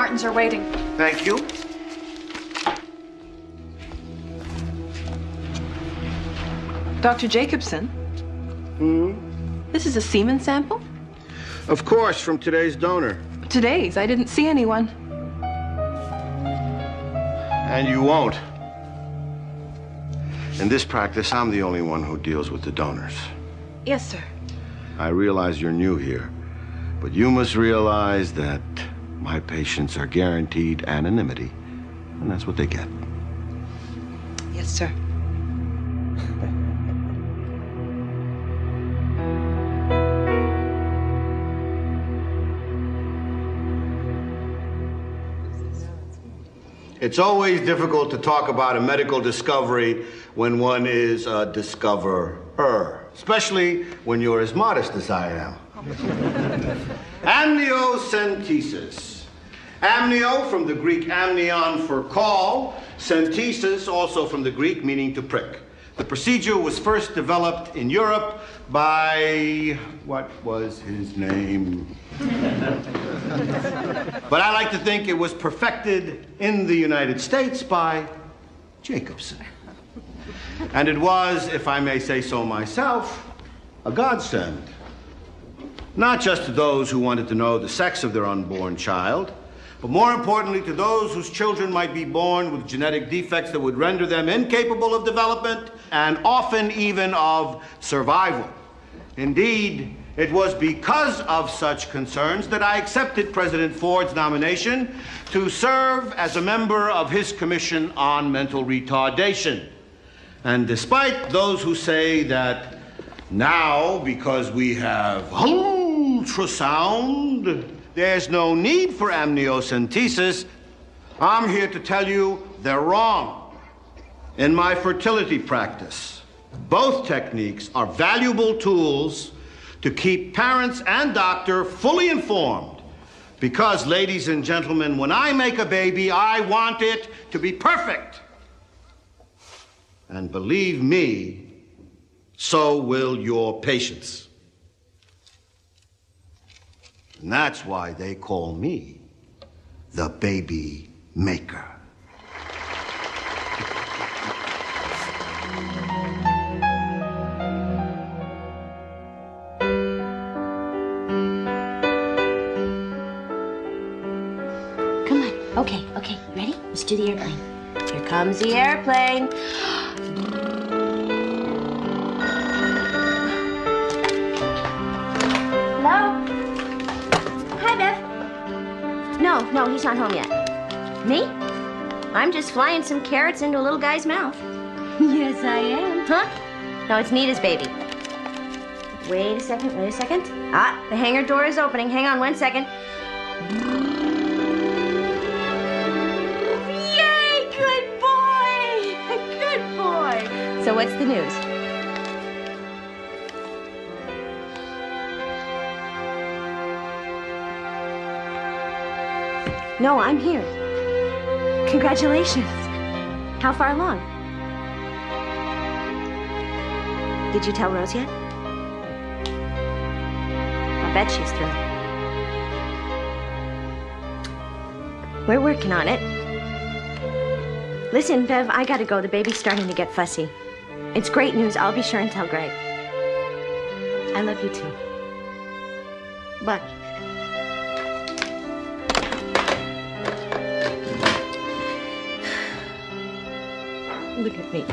Martins are waiting. Thank you. Dr. Jacobson? This is a semen sample? Of course, from today's donor. Today's. I didn't see anyone. And you won't. In this practice, I'm the only one who deals with the donors. Yes, sir. I realize you're new here, but you must realize that my patients are guaranteed anonymity, and that's what they get. Yes, sir. It's always difficult to talk about a medical discovery when one is a discoverer, especially when you're as modest as I am. Amniocentesis. Amnio from the Greek amnion for call, centesis also from the Greek meaning to prick. The procedure was first developed in Europe by, what was his name? But I like to think it was perfected in the United States by Jacobson. And it was, if I may say so myself, a godsend. Not just to those who wanted to know the sex of their unborn child, but more importantly to those whose children might be born with genetic defects that would render them incapable of development and often even of survival. Indeed, it was because of such concerns that I accepted President Ford's nomination to serve as a member of his Commission on Mental Retardation. And despite those who say that now, because we have ultrasound, there's no need for amniocentesis, I'm here to tell you they're wrong. In my fertility practice, both techniques are valuable tools to keep parents and doctor fully informed. Because, ladies and gentlemen, when I make a baby, I want it to be perfect. And believe me, so will your patients. And that's why they call me the baby maker. Come on. Okay. Ready? Let's do the airplane. Here comes the airplane. Hello? Hi, Bev. No, he's not home yet. Me? I'm just flying some carrots into a little guy's mouth. Yes, I am. Huh? No, it's Nita's baby. Wait a second. Ah, the hangar door is opening. Hang on 1 second. Yay! Good boy! Good boy! So what's the news? No, I'm here. Congratulations. How far along? Did you tell Rose yet? I bet she's thrilled. We're working on it. Listen, Bev, I gotta go. The baby's starting to get fussy. It's great news. I'll be sure and tell Greg. I love you too. Bye. Look at me.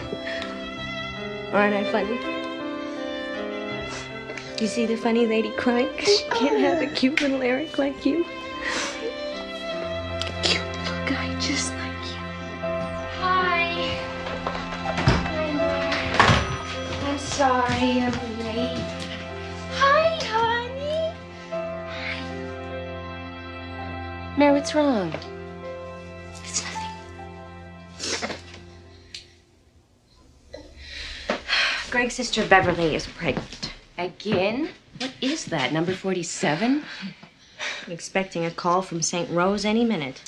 Aren't I funny? You see the funny lady crying because she can't have a cute little Eric like you? A cute little guy just like you. Hi. I'm sorry I'm late. Hi, honey. Hi. Mary, what's wrong? It's nothing. Greg's sister Beverly is pregnant. Again? What is that, number 47? I'm expecting a call from St. Rose any minute.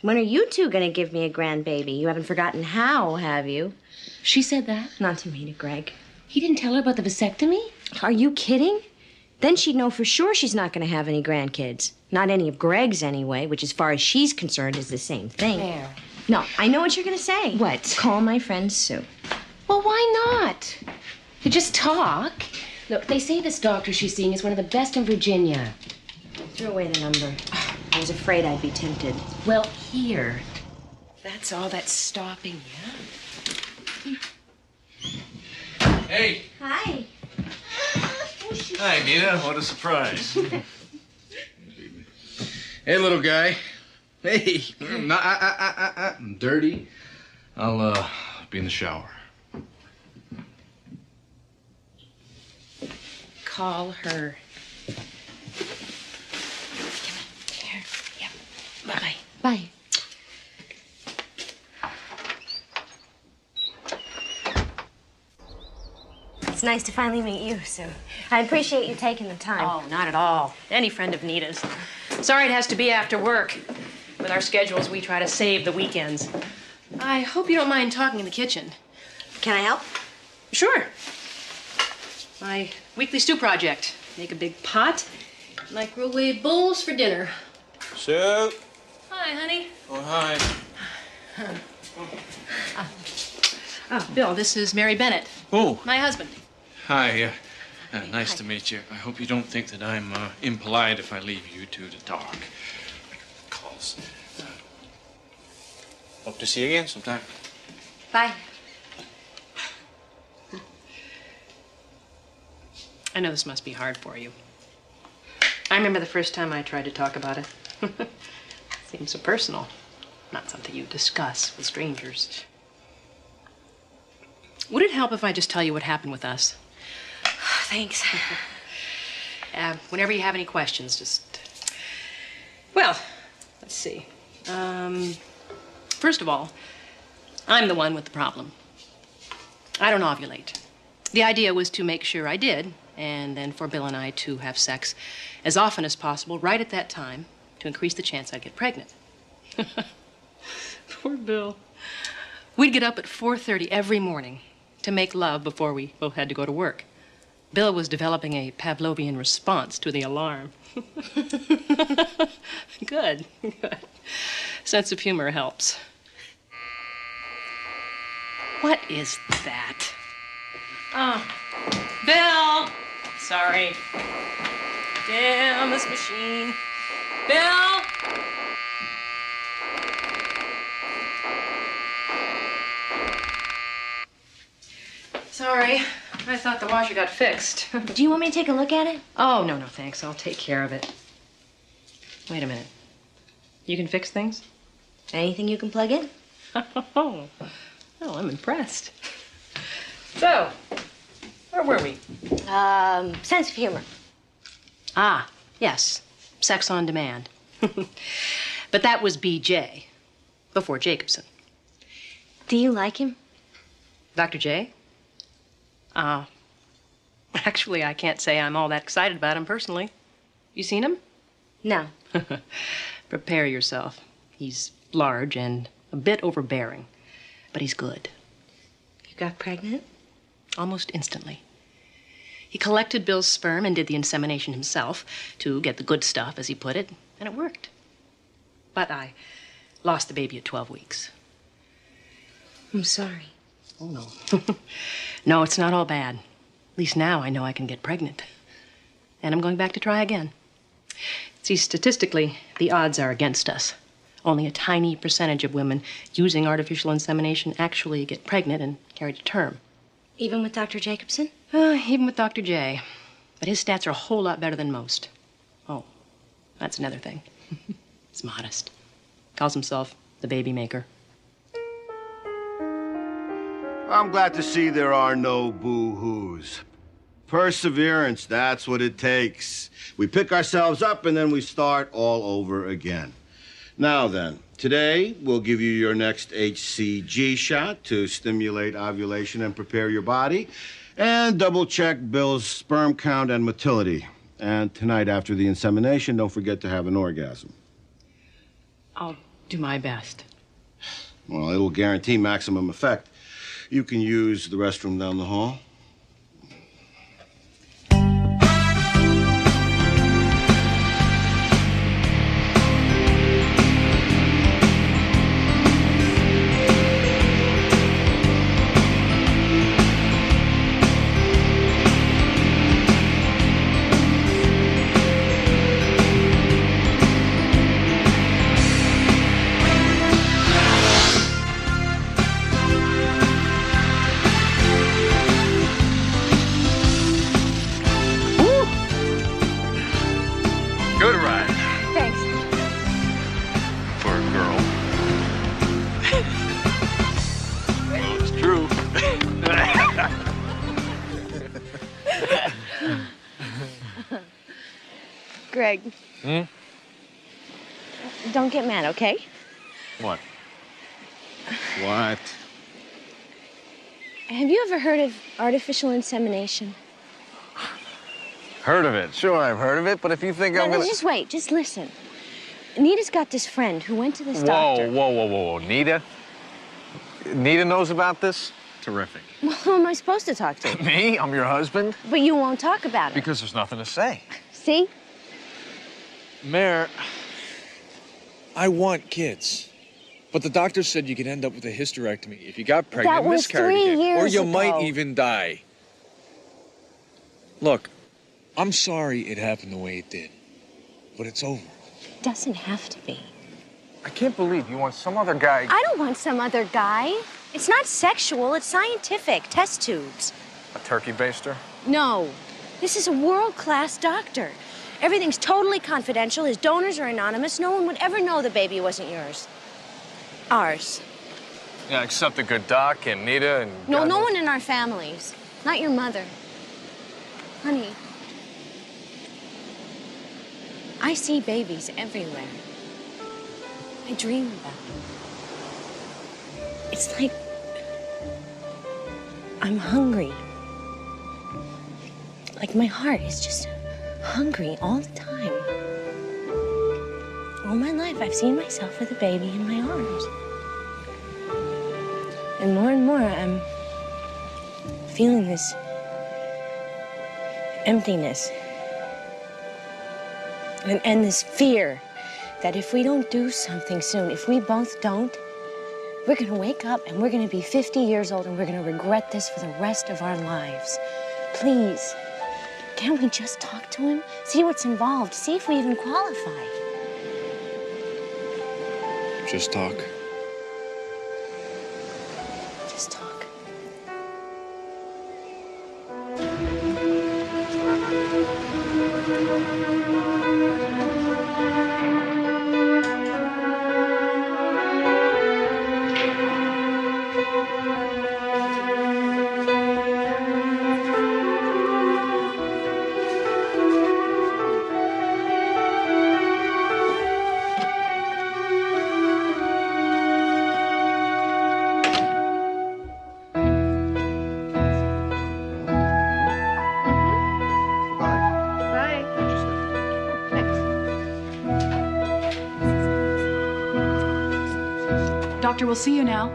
When are you two gonna give me a grandbaby? You haven't forgotten how, have you? She said that? Not to me, to Greg. He didn't tell her about the vasectomy? Are you kidding? Then she'd know for sure she's not gonna have any grandkids. Not any of Greg's, anyway, which, as far as she's concerned, is the same thing. There. No, I know what you're going to say. What? Call my friend Sue. Well, why not? To just talk. Look, they say this doctor she's seeing is one of the best in Virginia. Threw away the number. I was afraid I'd be tempted. Well, here. That's all that's stopping you. Hey. Hi. Hi, Nita. What a surprise. Hey, little guy. Hey. I'm dirty. I'll be in the shower. Call her. Here. Yep. Bye. Bye. It's nice to finally meet you, Sue. I appreciate you taking the time. Oh, not at all. Any friend of Nita's. Sorry it has to be after work. With our schedules, we try to save the weekends. I hope you don't mind talking in the kitchen. Can I help? Sure. My weekly stew project. Make a big pot, microwave bowls for dinner. Sue. Hi, honey. Oh, hi. Oh, Bill, this is Mary Bennett, Oh, my husband. hi. Nice to meet you. I hope you don't think that I'm impolite if I leave you two to talk. Calls. Hope to see you again sometime. Bye. I know this must be hard for you. I remember the first time I tried to talk about it. Seems so personal. Not something you discuss with strangers. Would it help if I just tell you what happened with us? Thanks. Whenever you have any questions, just... Well, let's see. First of all, I'm the one with the problem. I don't ovulate. The idea was to make sure I did, and then for Bill and I to have sex as often as possible right at that time to increase the chance I'd get pregnant. Poor Bill. We'd get up at 4:30 every morning to make love before we both had to go to work. Bill was developing a Pavlovian response to the alarm. Good, good. Sense of humor helps. What is that? Oh, Bill! Sorry. Damn this machine. Bill! Sorry. I thought the washer got fixed. Do you want me to take a look at it? Oh, no, thanks. I'll take care of it. Wait a minute. You can fix things? Anything you can plug in? Oh, I'm impressed. So, where were we? Sense of humor. Ah, yes. Sex on demand. But that was BJ, before Jacobson. Do you like him? Dr. J? Actually, I can't say I'm all that excited about him personally. You seen him? No. Prepare yourself. He's large and a bit overbearing, but he's good. You got pregnant? Almost instantly. He collected Bill's sperm and did the insemination himself to get the good stuff, as he put it, and it worked. But I lost the baby at 12 weeks. I'm sorry. Oh, no. No, it's not all bad. At least now I know I can get pregnant. And I'm going back to try again. See, statistically, the odds are against us. Only a tiny percentage of women using artificial insemination actually get pregnant and carry to term. Even with Dr. Jacobson? Even with Dr. J. But his stats are a whole lot better than most. Oh, that's another thing. He's modest. Calls himself the baby maker. I'm glad to see there are no boo-hoos. Perseverance, that's what it takes. We pick ourselves up and then we start all over again. Now then, today we'll give you your next HCG shot to stimulate ovulation and prepare your body, and double-check Bill's sperm count and motility. And tonight after the insemination, don't forget to have an orgasm. I'll do my best. Well, it'll guarantee maximum effect. You can use the restroom down the hall. Greg. Hmm? Don't get mad, okay? What? What? Have you ever heard of artificial insemination? Heard of it. Sure, I've heard of it, but if you think I'm No, gonna... just wait. Just listen. Nita's got this friend who went to this doctor. Whoa. Nita? Nita knows about this? Terrific. Well, who am I supposed to talk to? Me? I'm your husband? But you won't talk about it. Because there's nothing to say. See? Mayor, I want kids. But the doctor said you could end up with a hysterectomy if you got pregnant That and was miscarried 3 again. years Or you ago. might even die. Look, I'm sorry it happened the way it did. But it's over. It doesn't have to be. I can't believe you want some other guy... I don't want some other guy. It's not sexual, it's scientific. Test tubes. A turkey baster? No. This is a world-class doctor. Everything's totally confidential. His donors are anonymous. No one would ever know the baby wasn't yours. Ours. Yeah, except the good doc and Nita and... No, God no knows- one in our families. Not your mother. Honey, I see babies everywhere. I dream about them. It's like I'm hungry. Like my heart is just hungry all the time. All my life, I've seen myself with a baby in my arms. And more, I'm feeling this emptiness. And this fear that if we don't do something soon, if we both don't, we're gonna wake up and we're gonna be 50 years old and we're gonna regret this for the rest of our lives. Please, can't we just talk to him? See what's involved, see if we even qualify. Just talk. Just talk. Doctor, we'll see you now.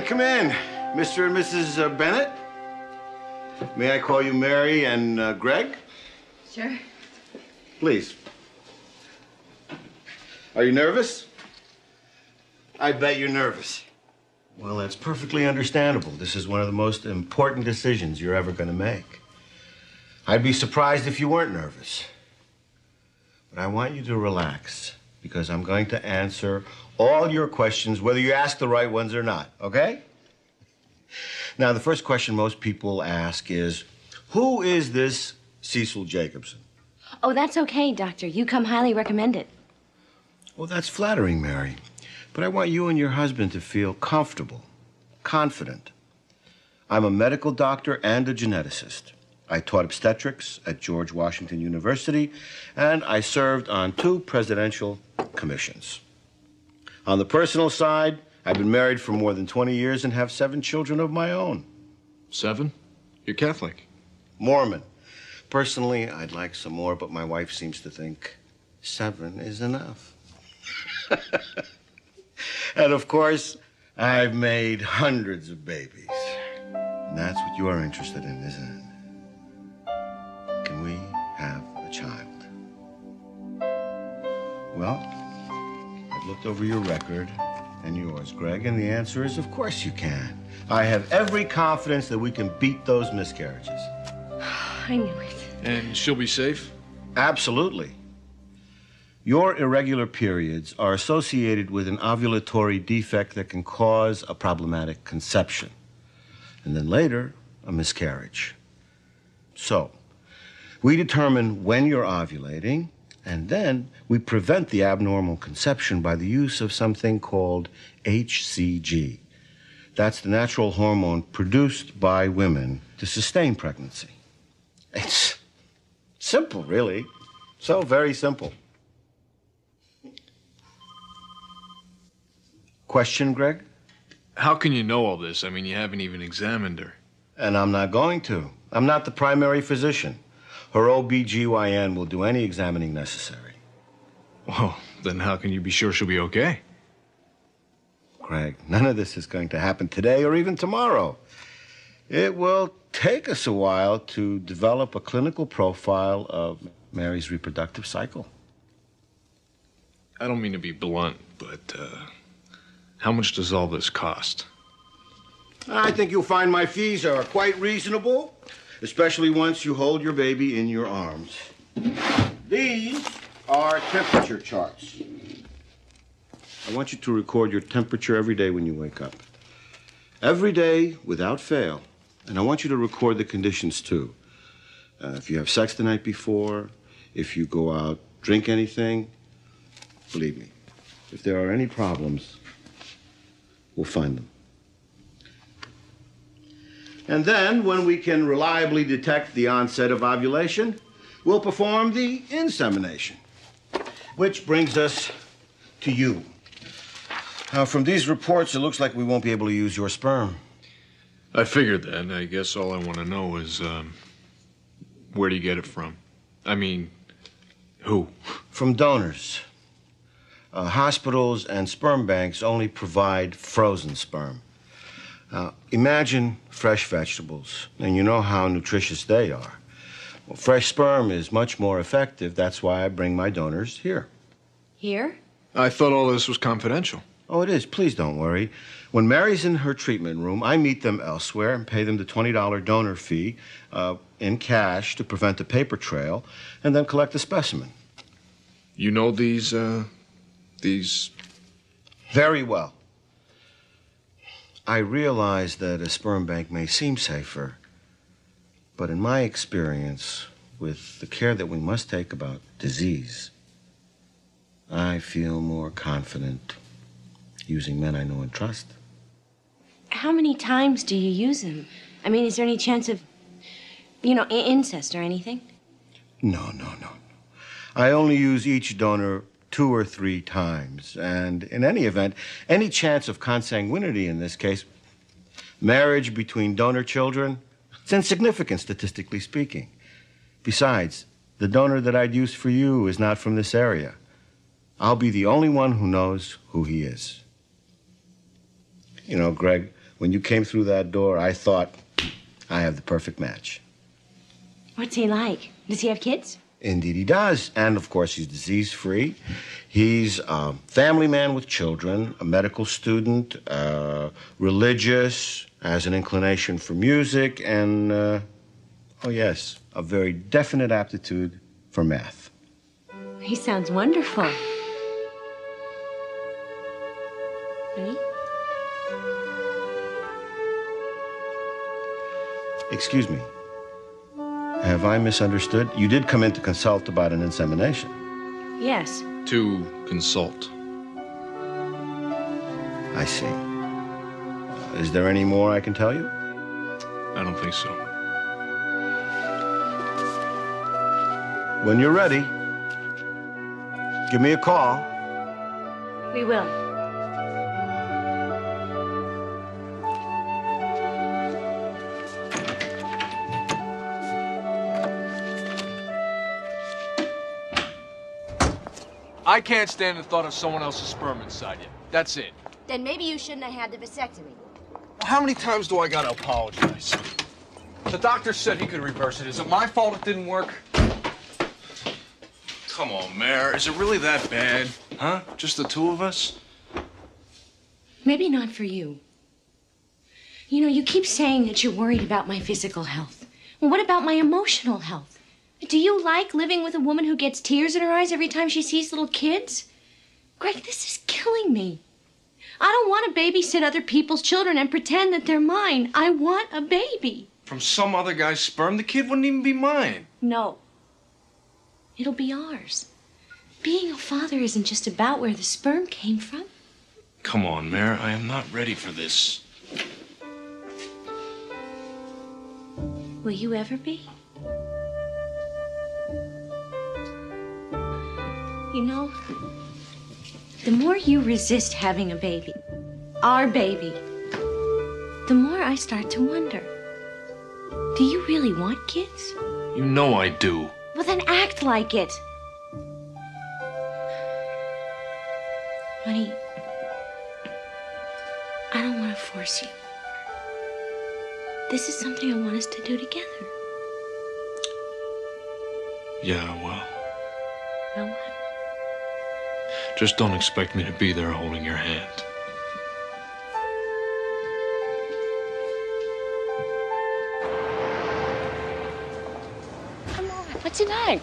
Come in, Mr. and Mrs. Bennett. May I call you Mary and Greg? Sure. Please. Are you nervous? I bet you're nervous. Well, that's perfectly understandable. This is one of the most important decisions you're ever going to make. I'd be surprised if you weren't nervous. But I want you to relax, because I'm going to answer all your questions, whether you ask the right ones or not, okay? Now, the first question most people ask is, who is this Cecil Jacobson? Oh, that's okay, Doctor. You come highly recommended. Well, that's flattering, Mary. But I want you and your husband to feel comfortable, confident. I'm a medical doctor and a geneticist. I taught obstetrics at George Washington University, and I served on 2 presidential commissions. On the personal side, I've been married for more than 20 years and have 7 children of my own. 7? You're Catholic. Mormon. Personally, I'd like some more, but my wife seems to think 7 is enough. And of course, I've made hundreds of babies. And that's what you're interested in, isn't it? Can we have a child? Well, I've looked over your record and yours, Greg, and the answer is, of course you can. I have every confidence that we can beat those miscarriages. I knew it. And she'll be safe? Absolutely. Your irregular periods are associated with an ovulatory defect that can cause a problematic conception, and then later, a miscarriage. So, We determine when you're ovulating, and then we prevent the abnormal conception by the use of something called HCG. That's the natural hormone produced by women to sustain pregnancy. It's simple, really. So very simple. Question, Greg? How can you know all this? I mean, you haven't even examined her. And I'm not going to. I'm not the primary physician. Her OB/GYN will do any examining necessary. Well, then how can you be sure she'll be okay? Greg, none of this is going to happen today or even tomorrow. It will take us a while to develop a clinical profile of Mary's reproductive cycle. I don't mean to be blunt, but how much does all this cost? I think you'll find my fees are quite reasonable, especially once you hold your baby in your arms. These are temperature charts. I want you to record your temperature every day when you wake up. Every day, without fail. And I want you to record the conditions, too. If you have sex the night before, if you go out, drink anything, believe me, if there are any problems, we'll find them. And then, when we can reliably detect the onset of ovulation, we'll perform the insemination. Which brings us to you. Now, from these reports, it looks like we won't be able to use your sperm. I figured that. I guess all I want to know is, where do you get it from? I mean, who? From donors. Hospitals and sperm banks only provide frozen sperm. Now, imagine fresh vegetables, and you know how nutritious they are. Well, fresh sperm is much more effective. That's why I bring my donors here. Here? I thought all this was confidential. Oh, it is. Please don't worry. When Mary's in her treatment room, I meet them elsewhere and pay them the $20 donor fee in cash to prevent a paper trail, and then collect a specimen. You know these... Very well. I realize that a sperm bank may seem safer, but in my experience, with the care that we must take about disease, I feel more confident using men I know and trust. How many times do you use him? I mean, is there any chance of, incest or anything? No. I only use each donor 2 or 3 times. And in any event, any chance of consanguinity in this case, marriage between donor children, it's insignificant statistically speaking. Besides, the donor that I'd use for you is not from this area. I'll be the only one who knows who he is. You know, Greg, when you came through that door, I thought, I have the perfect match. What's he like? Does he have kids? Indeed he does. And, of course, he's disease-free. He's a family man with children, a medical student, religious, has an inclination for music, and, oh, yes, a very definite aptitude for math. He sounds wonderful. Ready? Excuse me. Have I misunderstood? You did come in to consult about an insemination. Yes. To consult. I see. Is there any more I can tell you? I don't think so. When you're ready, give me a call. We will. I can't stand the thought of someone else's sperm inside you. That's it. Then maybe you shouldn't have had the vasectomy. How many times do I gotta apologize? The doctor said he could reverse it. Is it my fault it didn't work? Come on, Mare. Is it really that bad? Huh? Just the 2 of us? Maybe not for you. You keep saying that you're worried about my physical health. Well, what about my emotional health? Do you like living with a woman who gets tears in her eyes every time she sees little kids? Greg, this is killing me. I don't want to babysit other people's children and pretend that they're mine. I want a baby. From some other guy's sperm? The kid wouldn't even be mine. No, It'll be ours. Being a father isn't just about where the sperm came from. Come on, Mare. I am not ready for this. Will you ever be? You know, the more you resist having a baby, our baby, the more I start to wonder. Do you really want kids? You know I do. Well, then act like it. Honey, I don't want to force you. This is something I want us to do together. Yeah, well, Now what? just don't expect me to be there holding your hand. What's he like?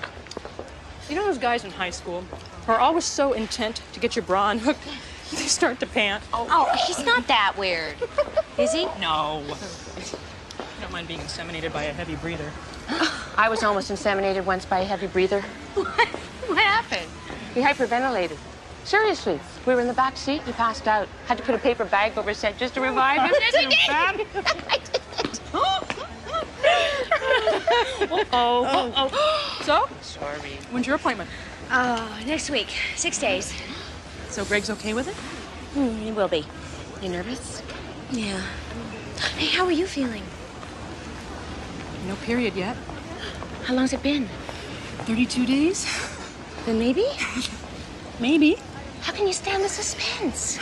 You know those guys in high school who are always so intent to get your bra unhooked, they start to pant? Oh, he's not that weird. Is he? No. I don't mind being inseminated by a heavy breather. I was almost inseminated once by a heavy breather. What happened? He hyperventilated. Seriously, we were in the back seat. He passed out. Had to put a paper bag over his head just to revive him. Yes, I did. I did. So? Sorry. When's your appointment? Oh, next week. 6 days. So Greg's okay with it? He will be. You nervous? Yeah. Hey, how are you feeling? No period yet. How long's it been? 32 days? Then maybe? Maybe. How can you stand the suspense?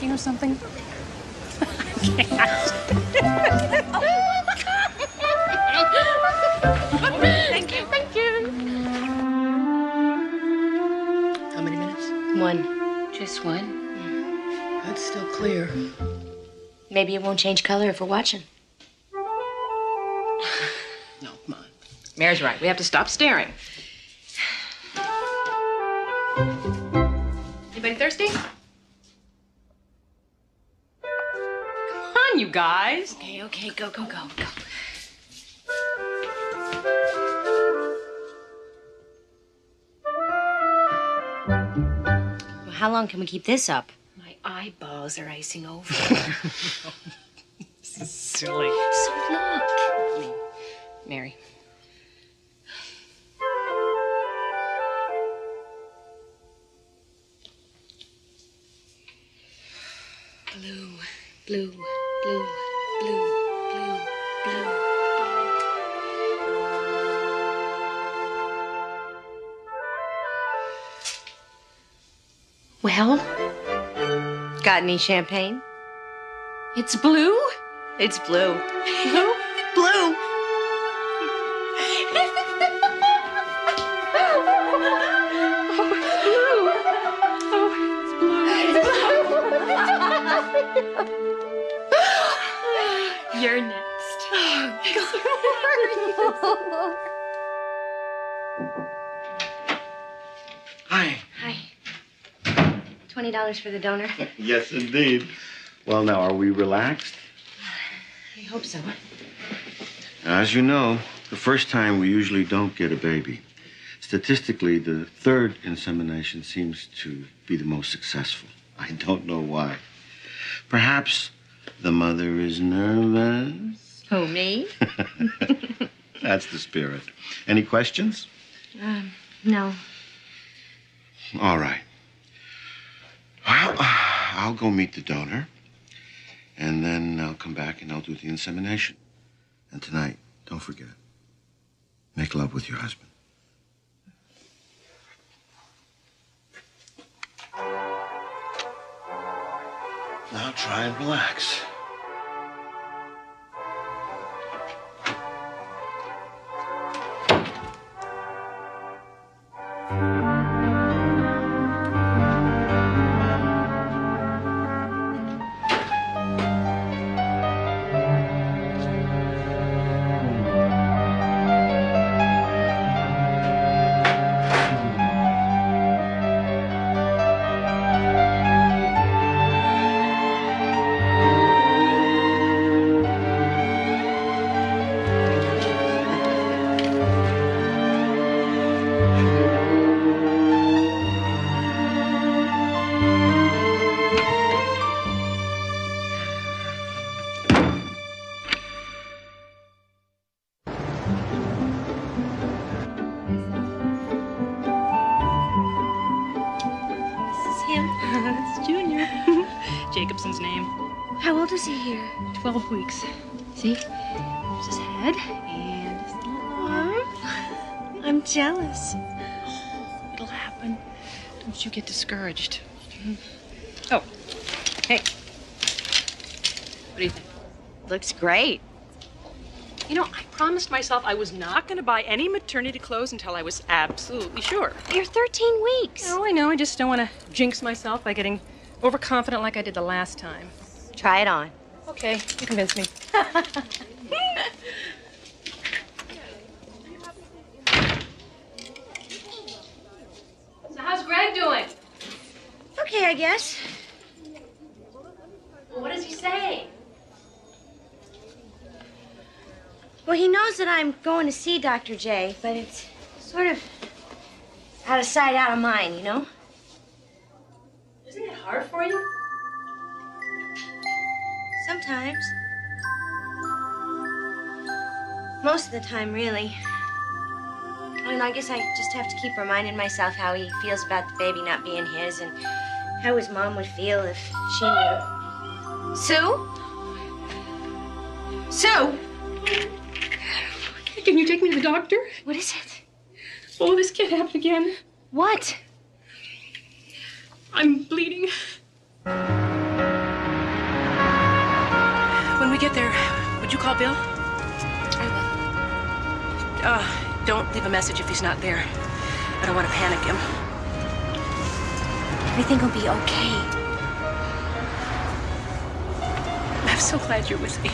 You know something? Thank you. Thank you. How many minutes? One. Just one. That's still clear. Maybe it won't change color if we're watching. No, come on. Mary's right. We have to stop staring. Anybody thirsty? Come on, you guys. Okay, go. Well, how long can we keep this up? My eyeballs are icing over. This is silly. So look. Mary. Blue. Well, got any champagne? It's blue? It's blue. Blue? Blue. You're next. Hi. Hi. $20 for the donor. Yes, indeed. Well, now, are we relaxed? I hope so. As you know, the first time we usually don't get a baby. Statistically, the third insemination seems to be the most successful. I don't know why. Perhaps the mother is nervous. Who, me? That's the spirit. Any questions? No. All right. Well, I'll go meet the donor, and then I'll come back and I'll do the insemination. And tonight, don't forget, make love with your husband. Now try and relax. Jacobson's name. How old is he here? 12 weeks. See? There's his head and his little arm. I'm jealous. It'll happen. Don't you get discouraged. Oh, hey. What do you think? Looks great. You know, I promised myself I was not going to buy any maternity clothes until I was absolutely sure. You're 13 weeks. Oh, I know. I just don't want to jinx myself by getting overconfident like I did the last time. Try it on. Okay, you convinced me. So how's Greg doing? Okay, I guess. Well, what does he say? Well, he knows that I'm going to see Dr. J, but it's sort of out of sight, out of mind, you know? Isn't it hard for you? Sometimes. Most of the time, really. I mean, I guess I just have to keep reminding myself how he feels about the baby not being his and how his mom would feel if she knew. Sue? Sue? Can you take me to the doctor? What is it? Oh, this can't happen again. What? I'm bleeding. When we get there, would you call Bill? I will. Don't leave a message if he's not there. I don't want to panic him. Everything will be okay. I'm so glad you're with me.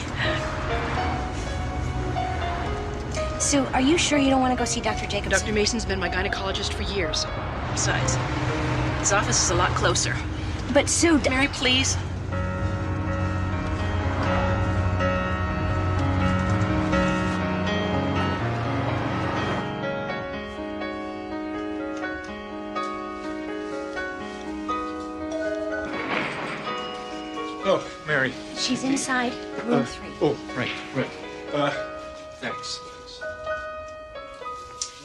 Sue, are you sure you don't want to go see Dr. Jacobson? Dr. Mason's been my gynecologist for years. Besides, his office is a lot closer. But Sue... Mary, please. Oh, Mary. She's inside room 3. Oh, right. Thanks.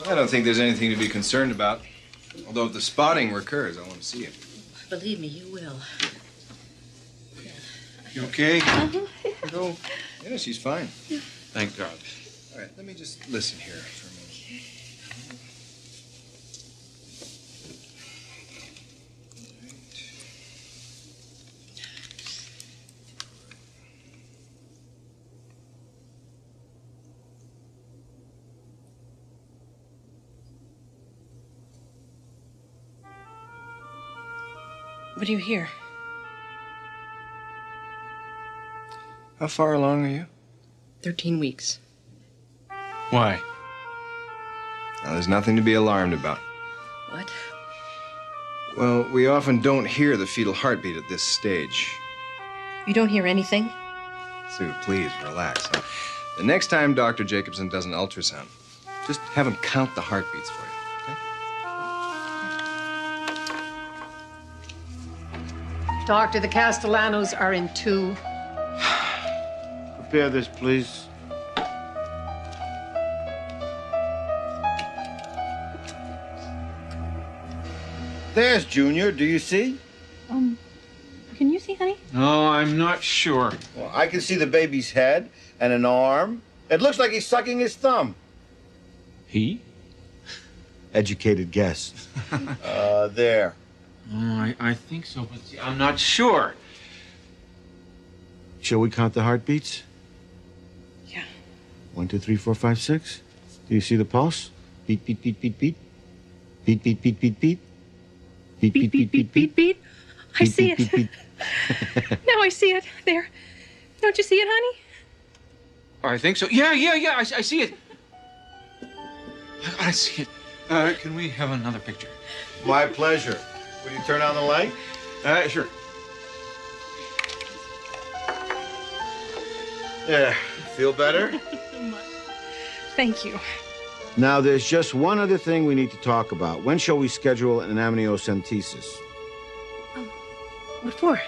I don't think there's anything to be concerned about. Although if the spotting recurs, I want to see it. Believe me, you will. You okay? No. Yeah, she's fine. Thank God. All right, let me just listen here for a minute. What do you hear? How far along are you? 13 weeks. Why? Now, there's nothing to be alarmed about. What? Well, we often don't hear the fetal heartbeat at this stage. You don't hear anything? Sue, please, relax. Huh? The next time Dr. Jacobson does an ultrasound, just have him count the heartbeats for you, okay? Doctor, the Castellanos are in 2. Prepare this, please. There's Junior. Do you see? Can you see, honey? No, I'm not sure. Well, I can see the baby's head and an arm. It looks like he's sucking his thumb. He? Educated guess. There. Oh, I think so, but see, I'm not sure. Shall we count the heartbeats? Yeah. 1, 2, 3, 4, 5, 6. Do you see the pulse? Beat, beat, beat, beat, beat. Beat, beat, beat, beat, beat. Beat, beat, beat, beat, beat. Beat. I see it. Beat, beat, Now I see it. There. Don't you see it, honey? I think so. Yeah. I see it. I see it. Can we have another picture? My pleasure. Will you turn on the light? Sure. Yeah. Feel better? Thank you. Now, there's just one other thing we need to talk about. When shall we schedule an amniocentesis? What for?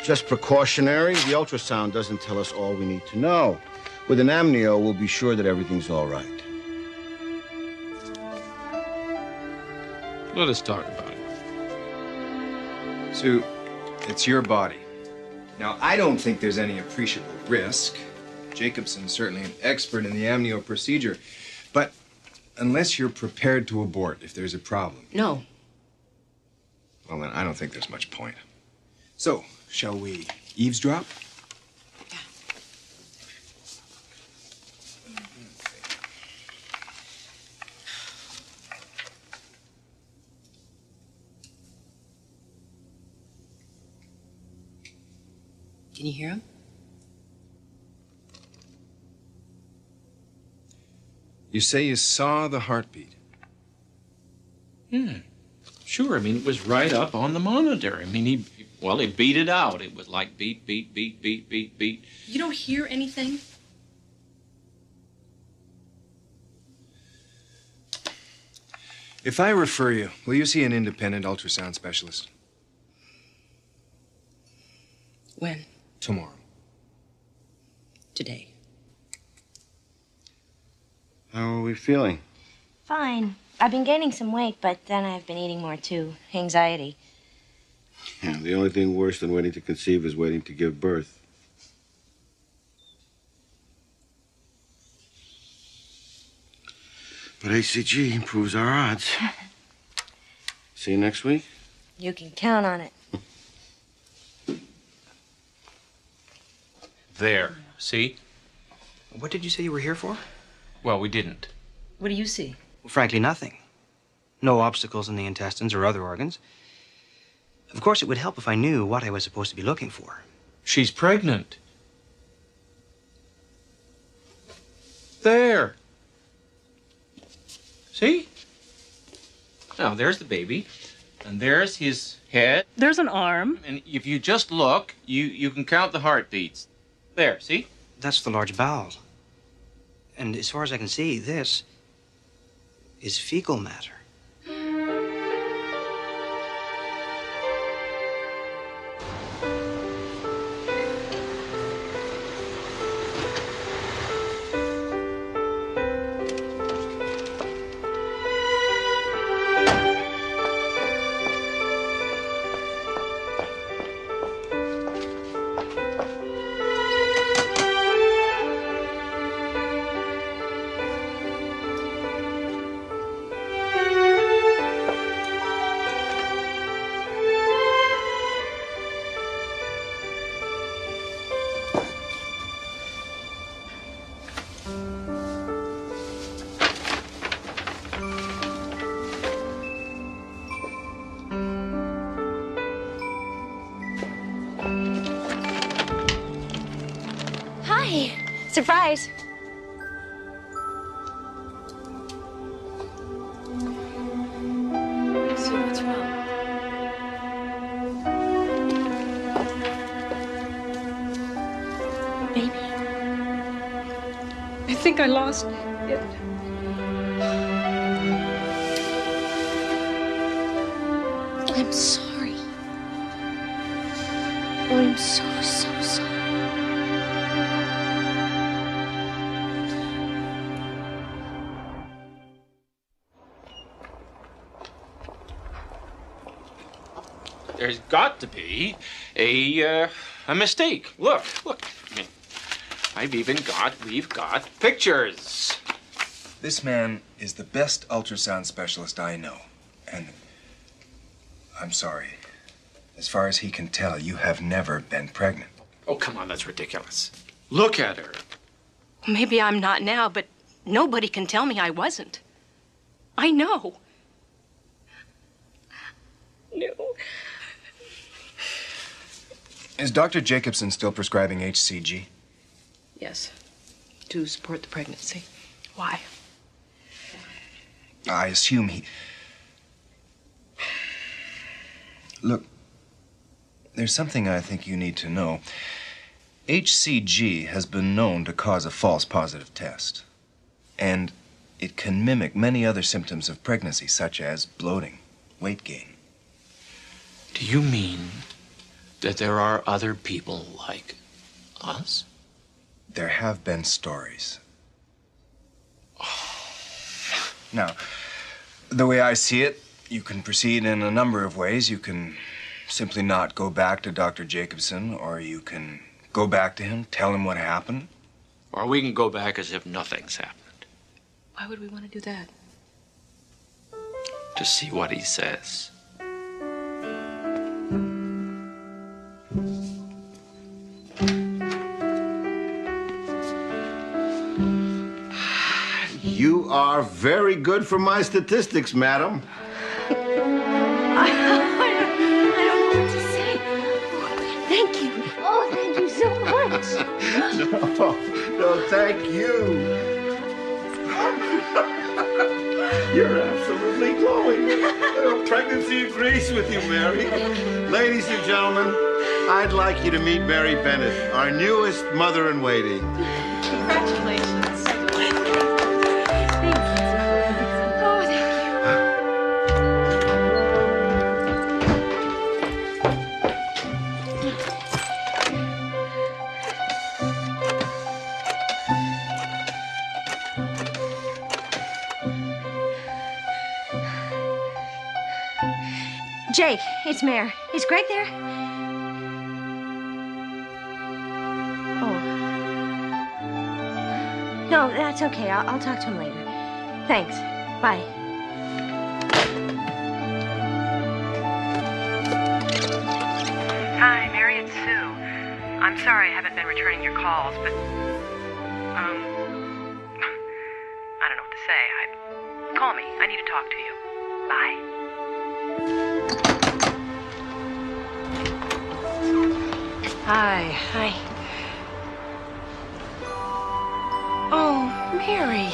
Just precautionary. The ultrasound doesn't tell us all we need to know. With an amnio, we'll be sure that everything's all right. Let us talk about it. Sue, It's your body. Now, I don't think there's any appreciable risk. Jacobson's certainly an expert in the amnio procedure. But unless you're prepared to abort if there's a problem. No. Well, then I don't think there's much point. So, shall we eavesdrop? Can you hear him? You say you saw the heartbeat? Yeah, sure. I mean, it was right up on the monitor. I mean, he beat it out. It was like beat, beat, beat, beat, beat, beat. You don't hear anything? If I refer you, will you see an independent ultrasound specialist? When? Tomorrow. Today. How are we feeling? Fine. I've been gaining some weight, but then I've been eating more, too. Anxiety. Yeah, the only thing worse than waiting to conceive is waiting to give birth. But HCG improves our odds. See you next week? You can count on it. There. See? What did you say you were here for? Well, we didn't. What do you see? Well, frankly, nothing. No obstacles in the intestines or other organs. Of course, it would help if I knew what I was supposed to be looking for. She's pregnant. There. See? Now, there's the baby. And there's his head. There's an arm. And if you just look, you can count the heartbeats. There, see? That's the large bowel. And as far as I can see, this is fecal matter. Hi. Surprise. So what's wrong? Baby. I think I lost it. I'm sorry. I'm so sorry. There's got to be a mistake. Look. I mean, we've got pictures. This man is the best ultrasound specialist I know. And I'm sorry. As far as he can tell, you have never been pregnant. Oh, come on, that's ridiculous. Look at her. Maybe I'm not now, but nobody can tell me I wasn't. I know. No. Is Dr. Jacobson still prescribing HCG? Yes. To support the pregnancy. Why? I assume he... Look, there's something I think you need to know. HCG has been known to cause a false positive test. And it can mimic many other symptoms of pregnancy, such as bloating, weight gain. Do you mean that there are other people like us? There have been stories. Now, the way I see it, you can proceed in a number of ways. You can simply not go back to Dr. Jacobson, or you can go back to him, tell him what happened. Or we can go back as if nothing's happened. Why would we want to do that? To see what he says. You are very good for my statistics, madam. I don't know what to say. Thank you. Oh, thank you so much. No, thank you. You're absolutely glowing. Pregnancy agrees with you, Mary. Ladies and gentlemen, I'd like you to meet Mary Bennett, our newest mother-in-waiting. Congratulations. Jake, it's Mare. Is Greg there? Oh. No, that's okay. I'll talk to him later. Thanks. Bye. Hi, Mary, it's Sue. I'm sorry I haven't been returning your calls, but, I don't know what to say. Call me. I need to talk to you. Bye. Hi. Hi. Oh, Mary.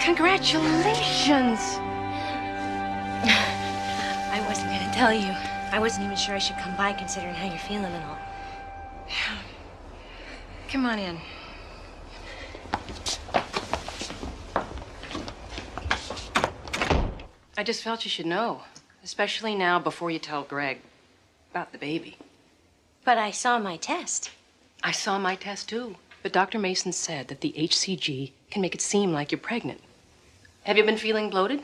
Congratulations. I wasn't going to tell you. I wasn't even sure I should come by considering how you're feeling and all. Come on in. I just felt you should know, especially now before you tell Greg about the baby. But I saw my test. I saw my test, too. But Dr. Mason said that the HCG can make it seem like you're pregnant. Have you been feeling bloated?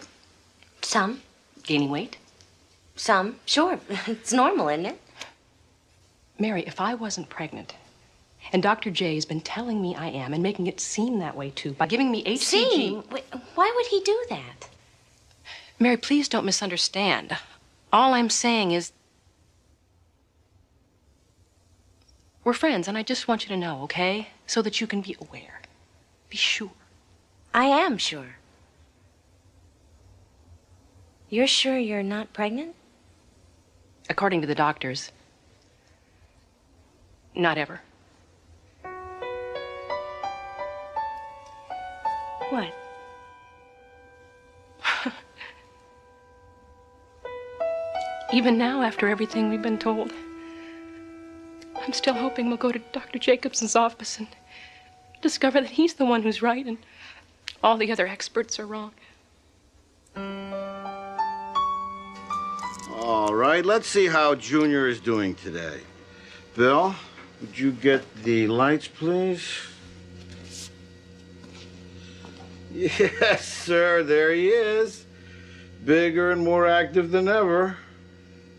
Some. Gaining weight? Some. Sure. It's normal, isn't it? Mary, if I wasn't pregnant, and Dr. J has been telling me I am and making it seem that way, too, by giving me HCG... Seem? Why would he do that? Mary, please don't misunderstand. All I'm saying is... we're friends, and I just want you to know, okay? So that you can be aware. Be sure. I am sure. You're sure you're not pregnant? According to the doctors, not ever. What? Even now, after everything we've been told, I'm still hoping we'll go to Dr. Jacobson's office and discover that he's the one who's right and all the other experts are wrong. All right, let's see how Junior is doing today. Bill, would you get the lights, please? Yes, sir, there he is. Bigger and more active than ever.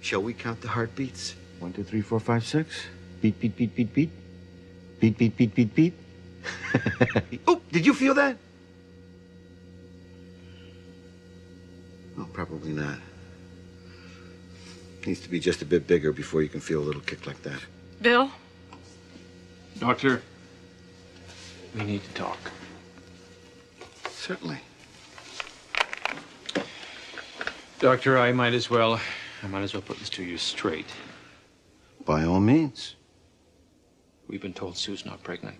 Shall we count the heartbeats? 1, 2, 3, 4, 5, 6. Beat, beat, beat, beat, beat. Beat, beat, beat, beat, beat. Oh, did you feel that? Oh, probably not. Needs to be just a bit bigger before you can feel a little kick like that. Bill? Doctor, we need to talk. Certainly. Doctor, I might as well put this to you straight. By all means. We've been told Sue's not pregnant.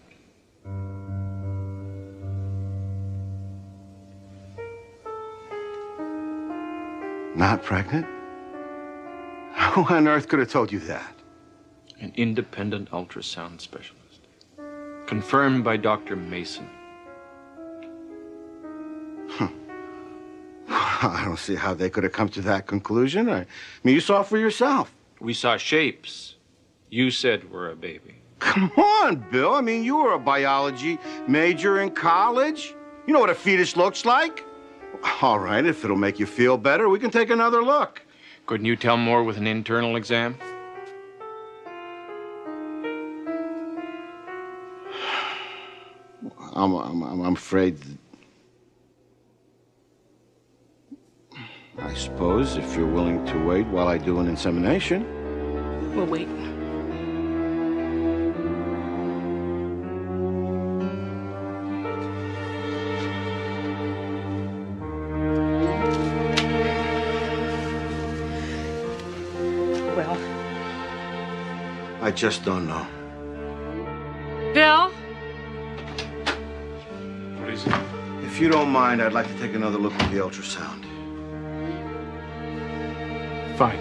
Not pregnant? Who on earth could have told you that? An independent ultrasound specialist. Confirmed by Dr. Mason. I don't see how they could have come to that conclusion. I mean, you saw for yourself. We saw shapes. You said we're a baby. Come on, Bill. I mean, you were a biology major in college. You know what a fetus looks like? All right, if it'll make you feel better, we can take another look. Couldn't you tell more with an internal exam? I'm afraid that... I suppose if you're willing to wait while I do an insemination. We'll wait. Well, I just don't know. Bill? What is it? If you don't mind, I'd like to take another look at the ultrasound. Fine.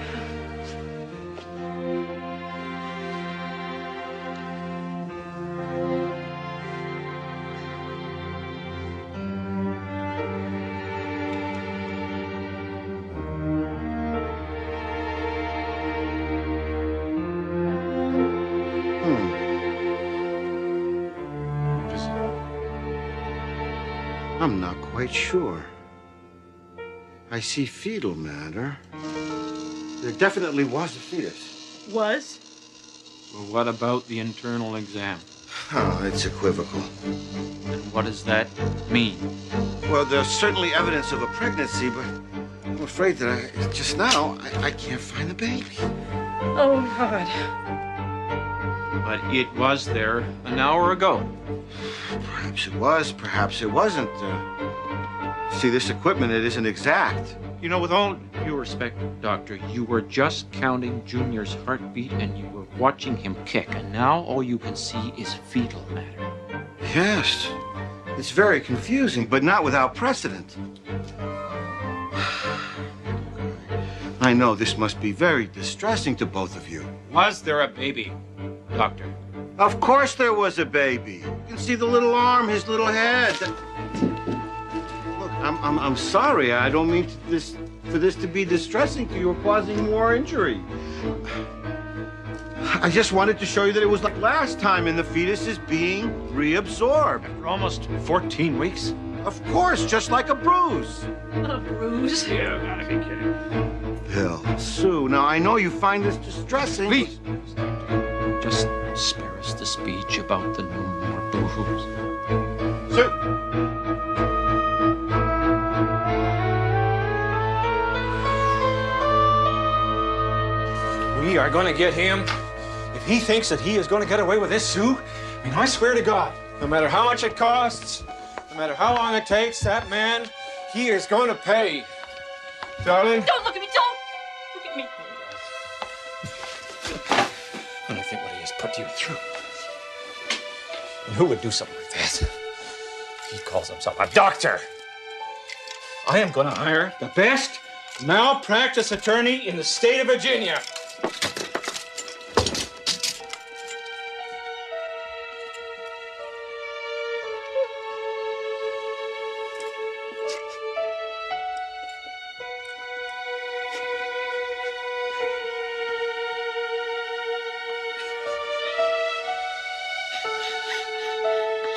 I'm not quite sure. I see fetal matter. There definitely was a fetus. Was? Well, what about the internal exam? Oh, it's equivocal. And what does that mean? Well, there's certainly evidence of a pregnancy, but I'm afraid that just now, I can't find the baby. Oh, God. But it was there an hour ago. Perhaps it was, perhaps it wasn't. See, this equipment, it isn't exact. You know, with all due respect, Doctor, you were just counting Junior's heartbeat and you were watching him kick, and now all you can see is fetal matter. Yes. It's very confusing, but not without precedent. I know this must be very distressing to both of you. Was there a baby, Doctor? Of course there was a baby. You can see the little arm, his little head. Look, I'm sorry. I don't mean for this to be distressing to you or causing more injury. I just wanted to show you that it was like last time and the fetus is being reabsorbed. After almost 14 weeks? Of course, just like a bruise. A bruise? You gotta be kidding. Bill, Sue, now I know you find this distressing. Please, just spare us the speech about the no more boo-hoos. Sue! We are going to get him. If he thinks that he is going to get away with this, Sue, I mean, I swear to God, no matter how much it costs, no matter how long it takes, that man, he is going to pay. Darling? Don't look at me, don't! Look at me. When I think what he has put you through. And who would do something like that? He calls himself a doctor. I am going to hire the best malpractice attorney in the state of Virginia.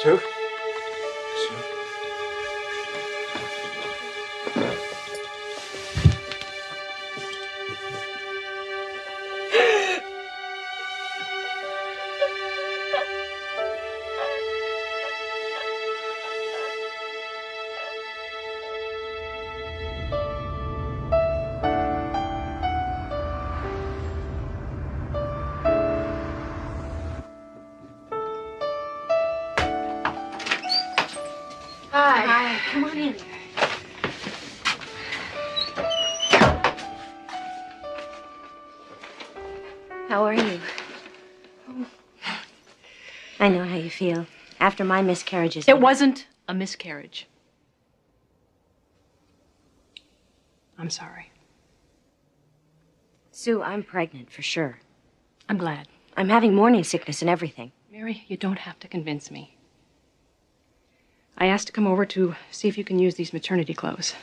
Sue? Sue? Hi. Come on in. How are you? I know how you feel. After my miscarriages... It wasn't a miscarriage. I'm sorry. Sue, I'm pregnant, for sure. I'm glad. I'm having morning sickness and everything. Mary, you don't have to convince me. I asked to come over to see if you can use these maternity clothes.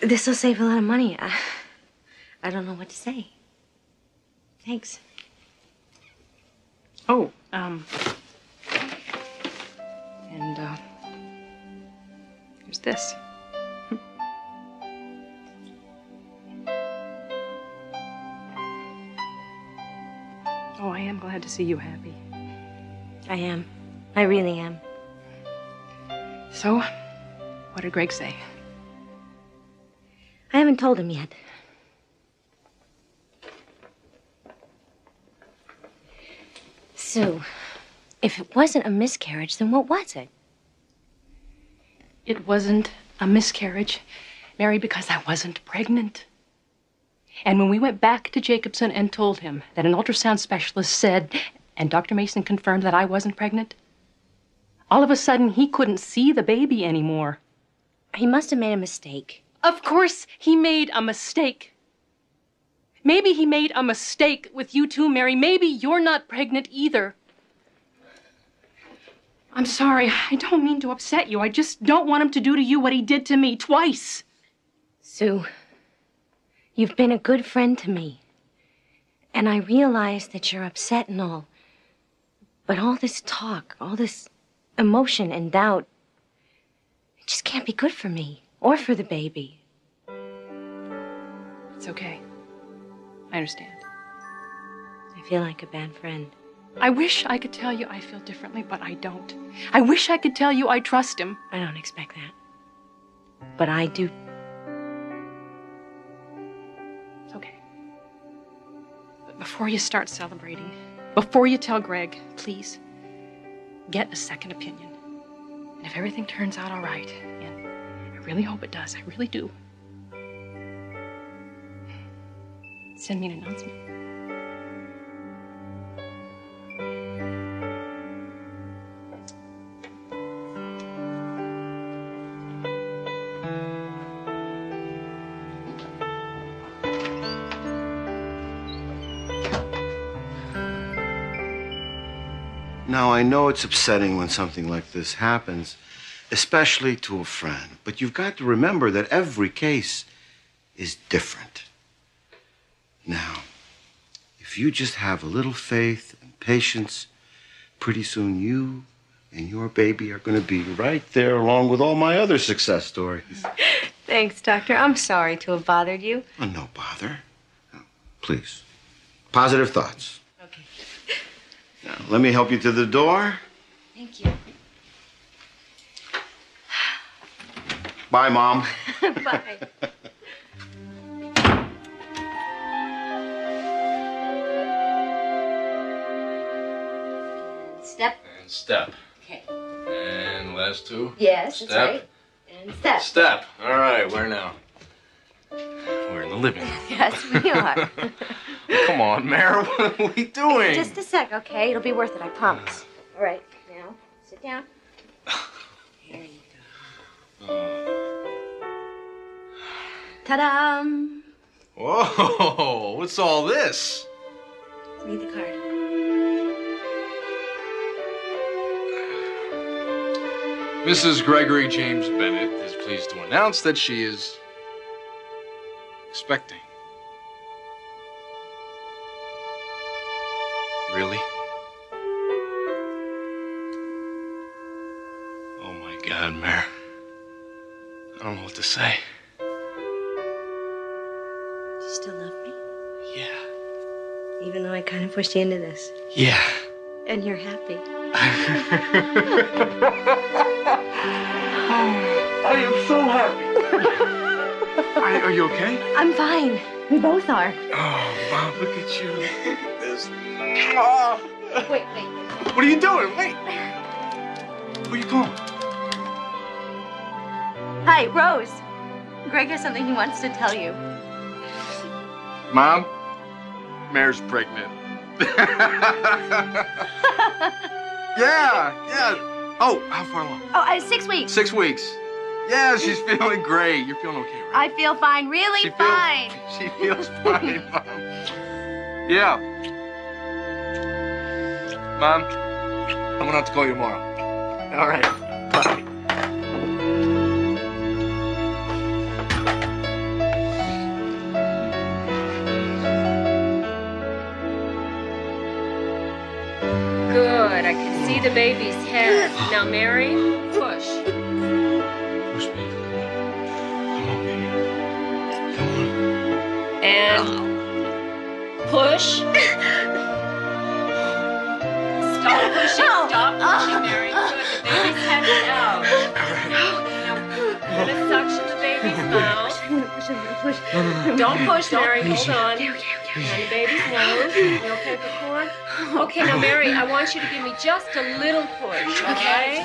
This'll save a lot of money. I don't know what to say. Thanks. Oh, here's this. glad to see you happy. I am. I really am. So, what did Greg say? I haven't told him yet. Sue, if it wasn't a miscarriage, then what was it? It wasn't a miscarriage, Mary, because I wasn't pregnant. And when we went back to Jacobson and told him that an ultrasound specialist said, and Dr. Mason confirmed that I wasn't pregnant, all of a sudden he couldn't see the baby anymore. He must have made a mistake. Of course he made a mistake. Maybe he made a mistake with you too, Mary. Maybe you're not pregnant either. I'm sorry. I don't mean to upset you. I just don't want him to do to you what he did to me twice. Sue, you've been a good friend to me. And I realize that you're upset and all. But all this talk, all this emotion and doubt, it just can't be good for me or for the baby. It's okay. I understand. I feel like a bad friend. I wish I could tell you I feel differently, but I don't. I wish I could tell you I trust him. I don't expect that. But I do. It's okay. But before you start celebrating, before you tell Greg, please, get a second opinion. And if everything turns out all right, and I really hope it does, I really do, send me an announcement. Now, I know it's upsetting when something like this happens, especially to a friend, but you've got to remember that every case is different. Now, if you just have a little faith and patience, pretty soon you and your baby are going to be right there along with all my other success stories. Thanks, Doctor. I'm sorry to have bothered you. Oh, no bother. No, please. Positive thoughts. Okay. Now, let me help you to the door. Thank you. Bye, Mom. Bye. Step. And step. Okay. And last two. Yes, Step. that's right. And step. Step. All right, where now? We're in the living room. Yes, we are. Come on, Mara, what are we doing? Just a sec, okay? It'll be worth it, I promise. All right, now, sit down. Here you go. Ta-da! Whoa, what's all this? Read the card. Mrs. Gregory James Bennett is pleased to announce that she is expecting. Really? Oh my God, Mare. I don't know what to say. Do you still love me? Yeah. Even though I kind of pushed you into this. Yeah. And you're happy. I am so happy. Are you okay? I'm fine. We both are. Oh, Mom, look at you. This. Oh. Wait. What are you doing? Wait. Who are you calling? Hi, Rose. Greg has something he wants to tell you. Mom, Mare's pregnant. Yeah. Oh, how far along? Oh, 6 weeks. 6 weeks. Yeah, she's feeling great. You're feeling okay, right? I feel fine, really fine. She feels fine, Mom. Yeah. Mom, I'm gonna have to call you tomorrow. All right. Bye. Good. I can see the baby's head. Now, Mary, push. Push me. Come on, baby. Come on. And push. mouth. Don't push, Mary. Hold on. On the baby's nose. You okay for corn? Okay, now, Mary, I want you to give me just a little push, okay?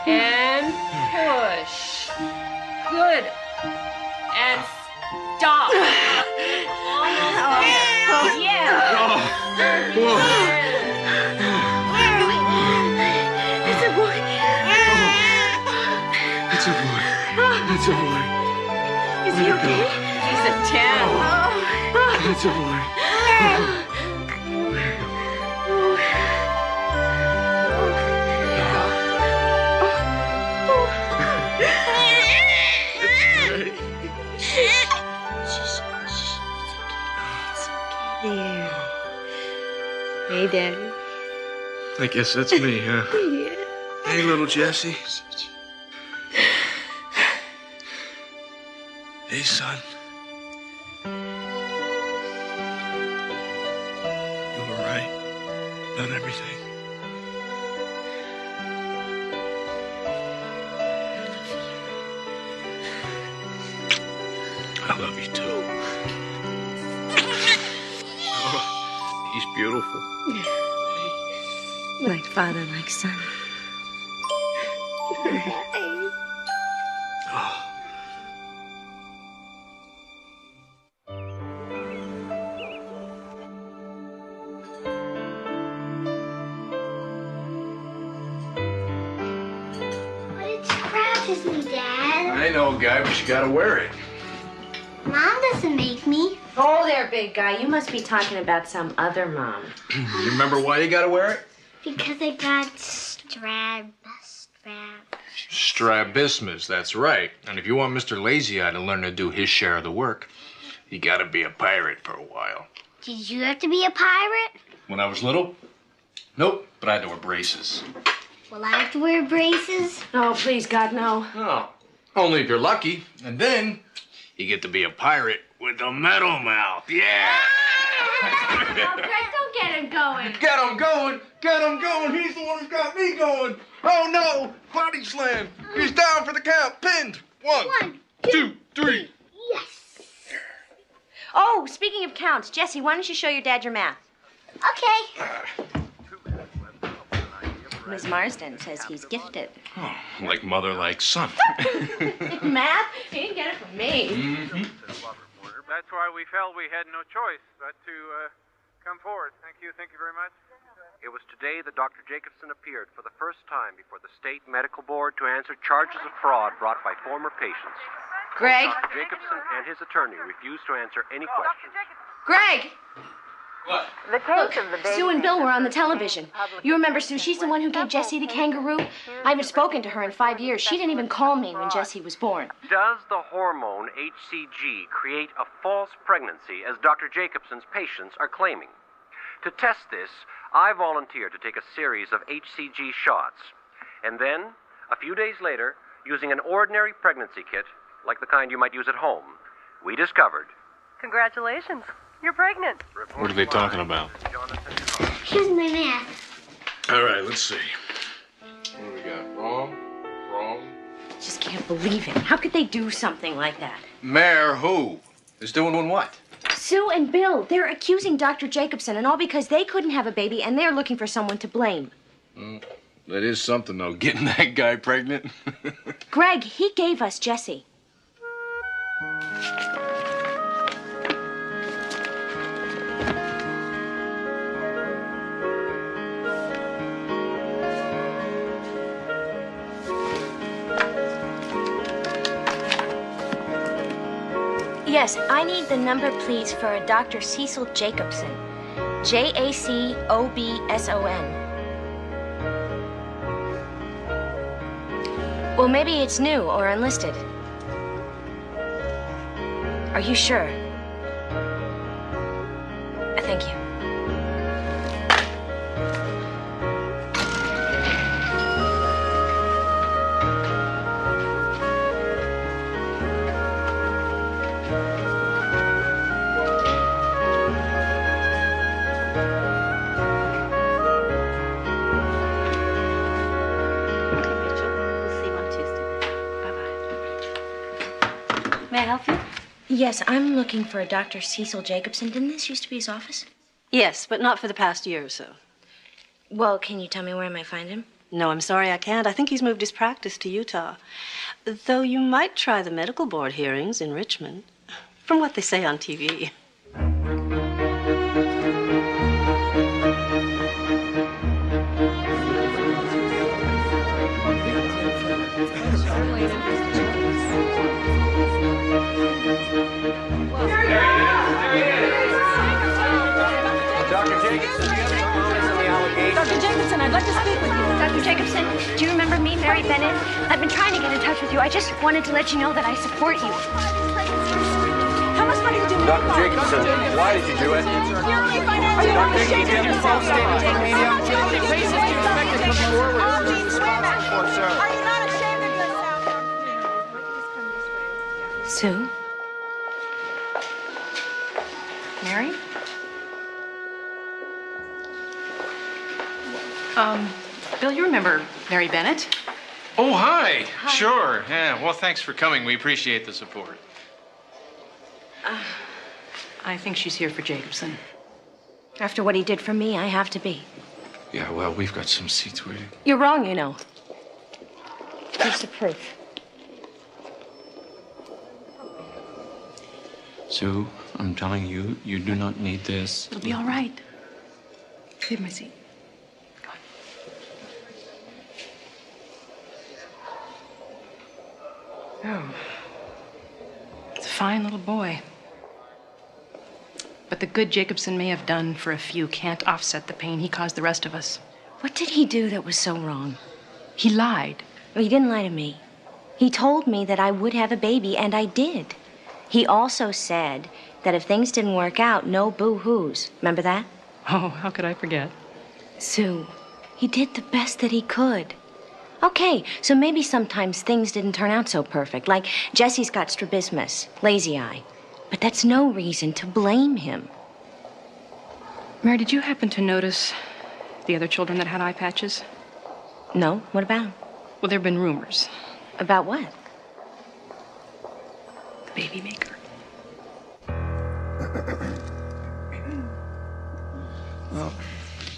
And push. Good. And stop. Almost there. Yeah. It's a boy. It's a boy. It's a boy. Is he okay? He's a 10. It's a boy. There. Hey, Daddy. I guess that's me, huh? Yeah. Hey, little Jesse. Hey, son. You were right. Done everything. I love you too. Oh, he's beautiful. Like father, like son. Oh. But it scratches me, Dad. I know, Guy, but you gotta wear it. Mom doesn't make me. Oh, there, big guy. You must be talking about some other mom. You remember why you gotta wear it? Because I got Strabismus, that's right. And if you want Mr. Lazy Eye to learn to do his share of the work, you gotta be a pirate for a while. Did you have to be a pirate? When I was little? Nope, but I had to wear braces. Will I have to wear braces? Oh, please, God, no. No, only if you're lucky. And then you get to be a pirate with a metal mouth. Yeah! Oh, Greg, don't get him going. Get him going! Get him going! He's the one who's got me going! Oh no! Body slam! He's down for the count! Pinned! One, two, three. Yes. Oh, speaking of counts, Jesse, why don't you show your dad your math? Okay. Miss Marsden says he's gifted. Oh, like mother, like son. Math? You didn't get it from me. Mm-hmm. That's why we felt we had no choice but to come forward. Thank you very much. It was today that Dr. Jacobson appeared for the first time before the State Medical Board to answer charges of fraud brought by former patients. Greg? Dr. Jacobson and his attorney refused to answer any questions. Greg! What? The case of the baby. Sue and Bill were on the television. You remember Sue? She's the one who gave Jesse the kangaroo. I haven't spoken to her in 5 years. She didn't even call me when Jesse was born. Does the hormone HCG create a false pregnancy, as Dr. Jacobson's patients are claiming? To test this, I volunteered to take a series of HCG shots. And then, a few days later, using an ordinary pregnancy kit, like the kind you might use at home, we discovered... Congratulations. You're pregnant. What are they talking about? Here's my math. All right, let's see. What do we got? Wrong? Just can't believe it. How could they do something like that? Mayor who? Is doing what? Sue and Bill, they're accusing Dr. Jacobson, and all because they couldn't have a baby, and they're looking for someone to blame. That is something, though, getting that guy pregnant. Greg, he gave us Jesse. Yes, I need the number, please, for a Dr. Cecil Jacobson. Jacobson. Well, maybe it's new or enlisted. Are you sure? Thank you. May I help you? Yes, I'm looking for a Dr. Cecil Jacobson. Didn't this used to be his office? Yes, but not for the past year or so. Well, can you tell me where I might find him? No, I'm sorry, I can't. I think he's moved his practice to Utah. Though you might try the medical board hearings in Richmond, from what they say on TV. Dr. Jacobson, I'd like to speak with you. Dr. Jacobson, do you remember me, Mary Bennett? I've been trying to get in touch with you. I just wanted to let you know that I support you. How much money did you make? Dr. Jacobson, why did you do it? Are you not ashamed of yourself, Dr. Jacobson? How many cases do you expect to come forward as a responsible for, sir? Are you not ashamed of yourself? Sue? Mary? Bill, you remember Mary Bennett? Oh, hi. Sure. Yeah. Well, thanks for coming. We appreciate the support. I think she's here for Jacobson. After what he did for me, I have to be. Yeah, well, we've got some seats waiting. You're wrong, you know. Here's the proof. Sue, I'm telling you, you do not need this. It'll be all right. Leave my seat. Oh. It's a fine little boy. But the good Jacobson may have done for a few can't offset the pain he caused the rest of us. What did he do that was so wrong? He lied. Well, he didn't lie to me. He told me that I would have a baby, and I did. He also said that if things didn't work out, no boo-hoos. Remember that? Oh, how could I forget? Sue, he did the best that he could. Okay, so maybe sometimes things didn't turn out so perfect, like Jesse's got strabismus, lazy eye. But that's no reason to blame him. Mary, did you happen to notice the other children that had eye patches? No, what about them? Well, there have been rumors. About what? The baby maker. Well,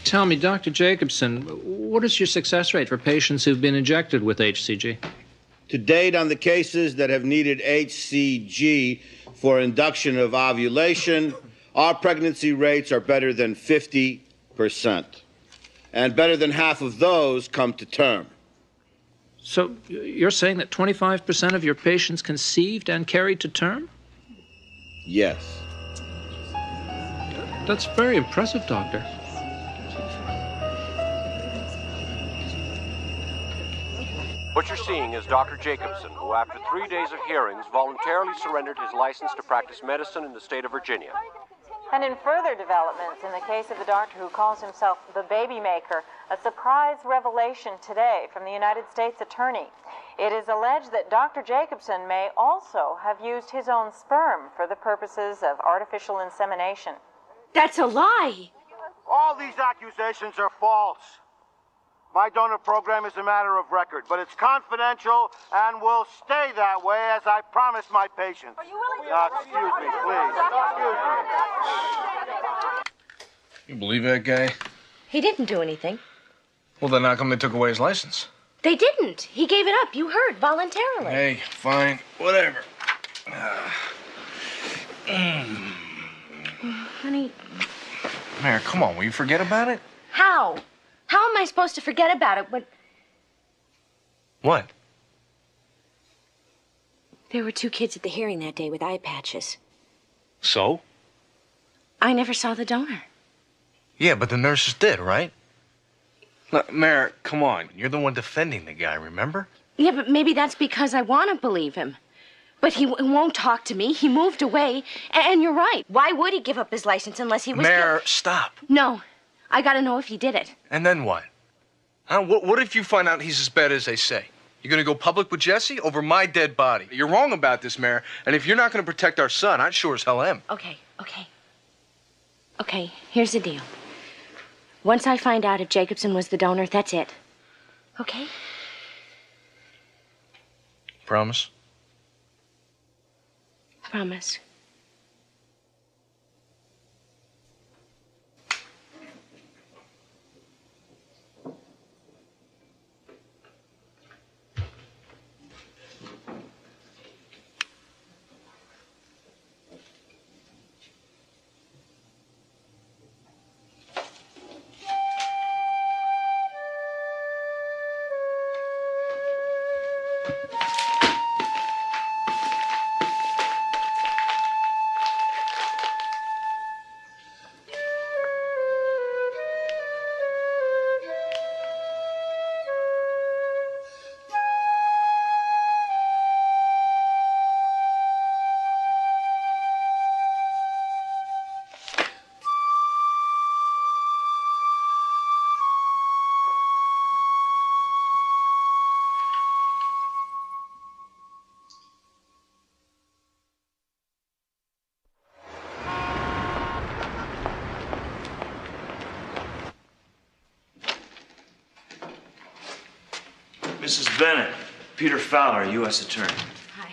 tell me, Dr. Jacobson, what is your success rate for patients who've been injected with HCG? To date, on the cases that have needed HCG for induction of ovulation, our pregnancy rates are better than 50%. And better than half of those come to term. So you're saying that 25% of your patients conceived and carried to term? Yes. That's very impressive, Doctor. What you're seeing is Dr. Jacobson, who after 3 days of hearings voluntarily surrendered his license to practice medicine in the state of Virginia. And in further developments, in the case of the doctor who calls himself the baby maker, a surprise revelation today from the United States Attorney. It is alleged that Dr. Jacobson may also have used his own sperm for the purposes of artificial insemination. That's a lie. All these accusations are false. My donor program is a matter of record, but it's confidential and will stay that way as I promised my patients. Are you willing to excuse me, please. Excuse me. You believe that guy? He didn't do anything. Well, then how come they took away his license? They didn't. He gave it up. You heard, voluntarily. Hey, fine, whatever. Honey, Mary, come on, will you forget about it? how? How am I supposed to forget about it when What? there were 2 kids at the hearing that day with eye patches? So? I never saw the donor. Yeah, but the nurses did, right? Look, Mary, come on. You're the one defending the guy, remember? Yeah, but maybe that's because I want to believe him. But he won't talk to me. He moved away. And you're right. Why would he give up his license unless he was... Mary, stop. No. I gotta know if he did it. And then what? Huh? What if you find out he's as bad as they say? You're gonna go public with Jesse over my dead body? You're wrong about this, Mary. And if you're not gonna protect our son, I sure as hell am. Okay. Okay, here's the deal. Once I find out if Jacobson was the donor, that's it. Okay? Promise? Promise. Mrs. Bennett, Peter Fowler, U.S. Attorney. Hi.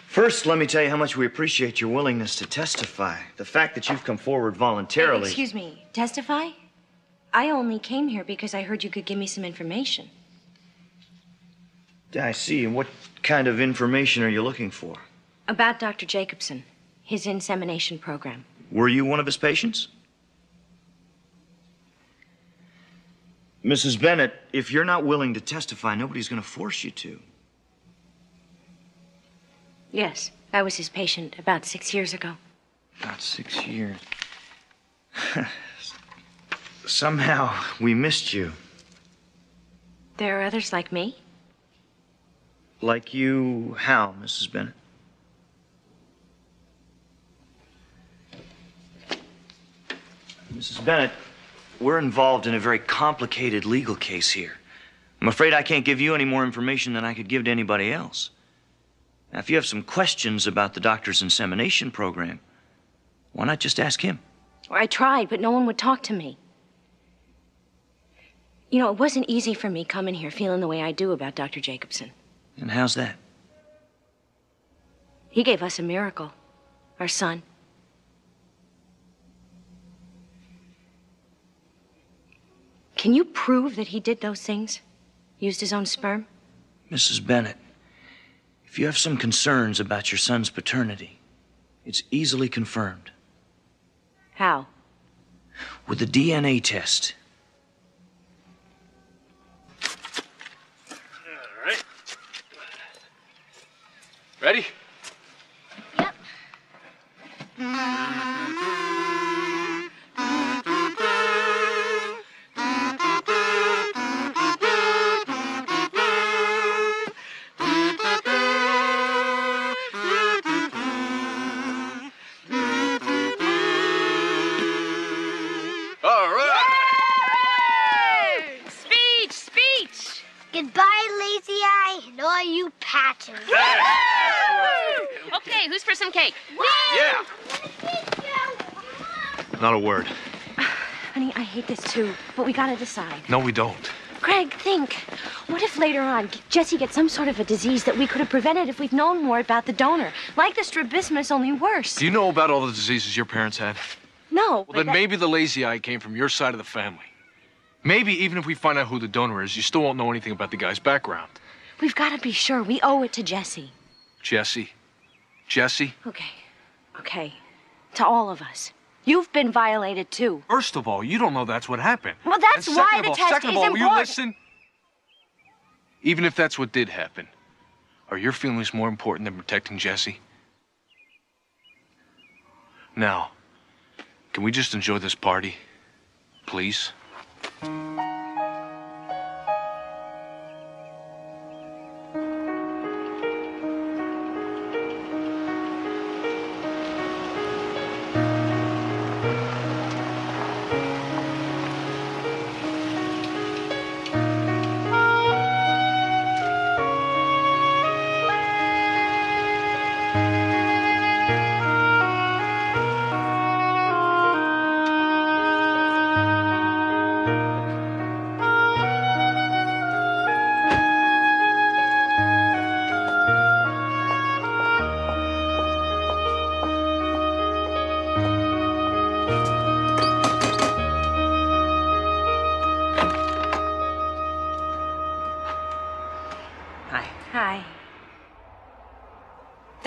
First, let me tell you how much we appreciate your willingness to testify. The fact that you've come forward voluntarily. Excuse me, testify? I only came here because I heard you could give me some information. I see. And what kind of information are you looking for? About Dr. Jacobson, his insemination program. Were you one of his patients? Mrs. Bennett, if you're not willing to testify, nobody's going to force you to. Yes, I was his patient about 6 years ago. About 6 years. Somehow, we missed you. There are others like me? Like you, how, Mrs. Bennett? Mrs. Bennett, we're involved in a very complicated legal case here. I'm afraid I can't give you any more information than I could give to anybody else. Now, if you have some questions about the doctor's insemination program, why not just ask him? I tried, but no one would talk to me. You know, it wasn't easy for me coming here feeling the way I do about Dr. Jacobson. And how's that? He gave us a miracle, our son. Can you prove that he did those things? Used his own sperm? Mrs. Bennett, if you have some concerns about your son's paternity, it's easily confirmed. How? With a DNA test. All right. Ready? Yep. Goodbye, Lazy Eye, and all you patches. Okay, who's for some cake? Yeah. Not a word. Honey, I hate this too, but we gotta decide. No, we don't. Greg, think. What if later on Jesse gets some sort of a disease that we could have prevented if we'd known more about the donor? Like the strabismus, only worse. Do you know about all the diseases your parents had? No. Well, then maybe the lazy eye came from your side of the family. Maybe even if we find out who the donor is, you still won't know anything about the guy's background. We've got to be sure. We owe it to Jesse. Jesse? Jesse? Okay. To all of us. You've been violated, too. First of all, you don't know that's what happened. Well, that's And why second the of all, test second is of all, will you important. listen? Even if that's what did happen, are your feelings more important than protecting Jesse? Now, can we just enjoy this party? Please?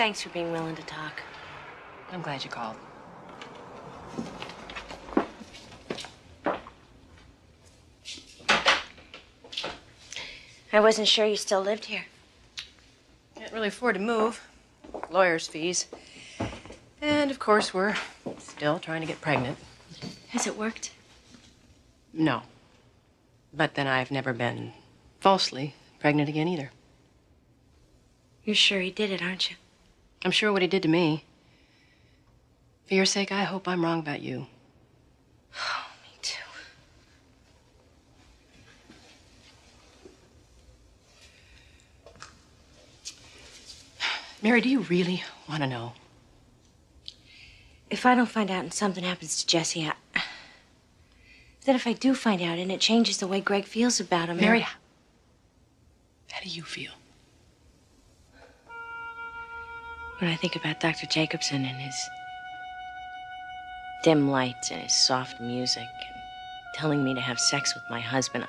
Thanks for being willing to talk. I'm glad you called. I wasn't sure you still lived here. Can't really afford to move. Lawyers' fees. And, of course, we're still trying to get pregnant. Has it worked? No. But then I've never been falsely pregnant again either. You're sure he did it, aren't you? I'm sure what he did to me. For your sake, I hope I'm wrong about you. Oh, me too. Mary, do you really want to know? If I don't find out and something happens to Jesse, then if I do find out and it changes the way Greg feels about him... Mary, how do you feel? When I think about Dr. Jacobson and his dim lights and his soft music and telling me to have sex with my husband,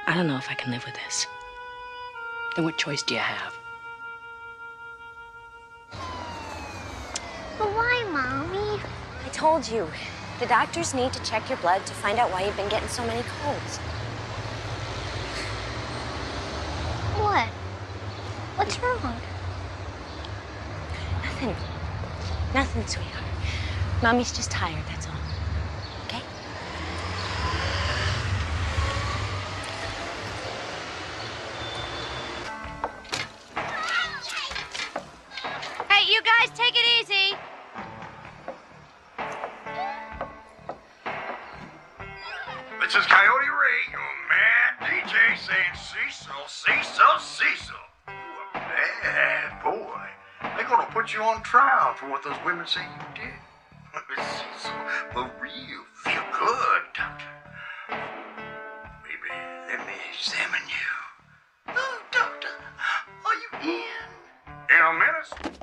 I don't know if I can live with this. Then what choice do you have? But why, Mommy? I told you, the doctors need to check your blood to find out why you've been getting so many colds. What? What's wrong? Nothing. Nothing, sweetheart. Mommy's just tired, that's all. Okay? Hey, you guys, take it easy. This is Coyote Ray, your mad DJ saying Cecil, Cecil, Cecil. You a bad boy. They're gonna put you on trial for what those women say you did. Cecil, for real, feel good, doctor. Baby, let me examine you. Oh, doctor, are you in? In a minute.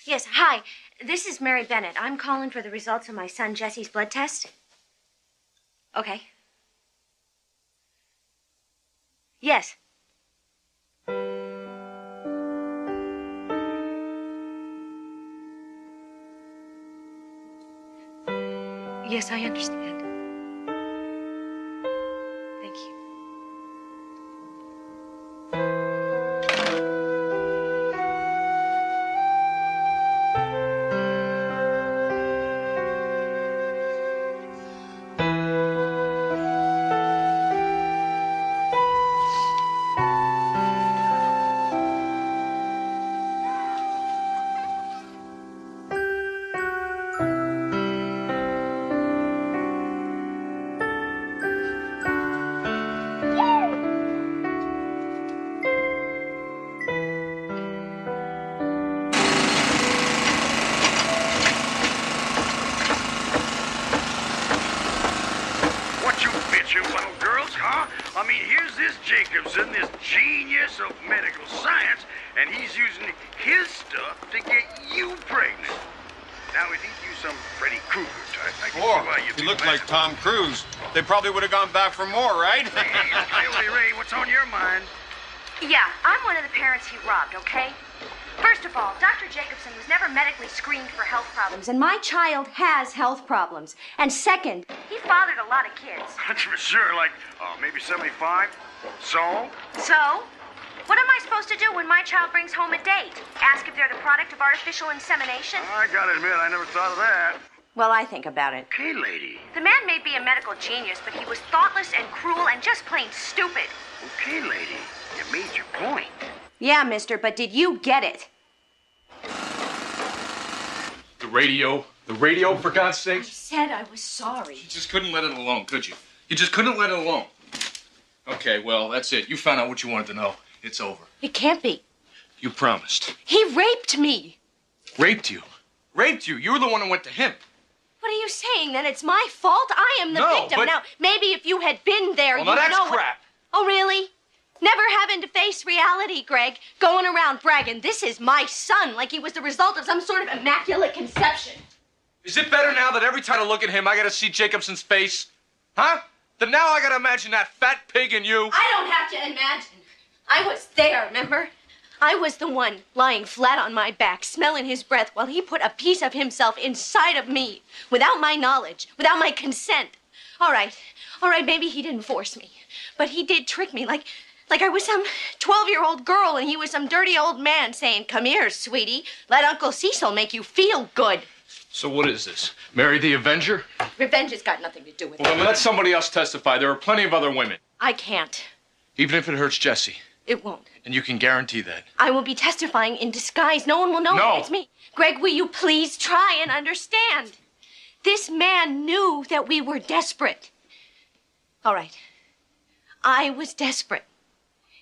Yes, hi. This is Mary Bennett. I'm calling for the results of my son Jesse's blood test. Okay. Yes. Yes, I understand. Thank you. Jacobson, this genius of medical science, and he's using his stuff to get you pregnant. Now, if he'd use some Freddy Krueger type, I can see why you'd he be looked mad. like Tom Cruise. They probably would have gone back for more, right? Hey, Coyote Ray, what's on your mind? Yeah, I'm one of the parents he robbed, okay? First of all, Dr. Jacobson was never medically screened for health problems, and my child has health problems. And second, he fathered a lot of kids. That's for sure, like, maybe 75? So? So? What am I supposed to do when my child brings home a date? Ask if they're the product of artificial insemination? I gotta admit, I never thought of that. Well, I think about it. Okay, lady. The man may be a medical genius, but he was thoughtless and cruel and just plain stupid. Okay, lady. You made your point. Yeah, mister, but did you get it? The radio, for God's sake. I said I was sorry. You just couldn't let it alone, could you? You just couldn't let it alone. Okay, well, that's it. You found out what you wanted to know. It's over. It can't be. You promised. He raped me. Raped you? Raped you? You were the one who went to him. What are you saying, then? It's my fault? I am the No, victim. but- Now, maybe if you had been there, Well, you'd now that's know crap. Oh, really? Never having to face reality, Greg. Going around bragging, this is my son, like he was the result of some sort of immaculate conception. Is it better now that every time I look at him, I gotta see Jacobson's face? Huh? Then now I gotta imagine that fat pig and you. I don't have to imagine. I was there, remember? I was the one lying flat on my back, smelling his breath while he put a piece of himself inside of me, without my knowledge, without my consent. All right, maybe he didn't force me, but he did trick me like I was some 12-year-old girl and he was some dirty old man saying, "Come here, sweetie, let Uncle Cecil make you feel good." So what is this? Mary the Avenger? Revenge has got nothing to do with it. Well, then let somebody else testify. There are plenty of other women. I can't. Even if it hurts Jesse. It won't. And you can guarantee that. I will be testifying in disguise. No one will know No. it's me. Greg, will you please try and understand? This man knew that we were desperate. All right. I was desperate.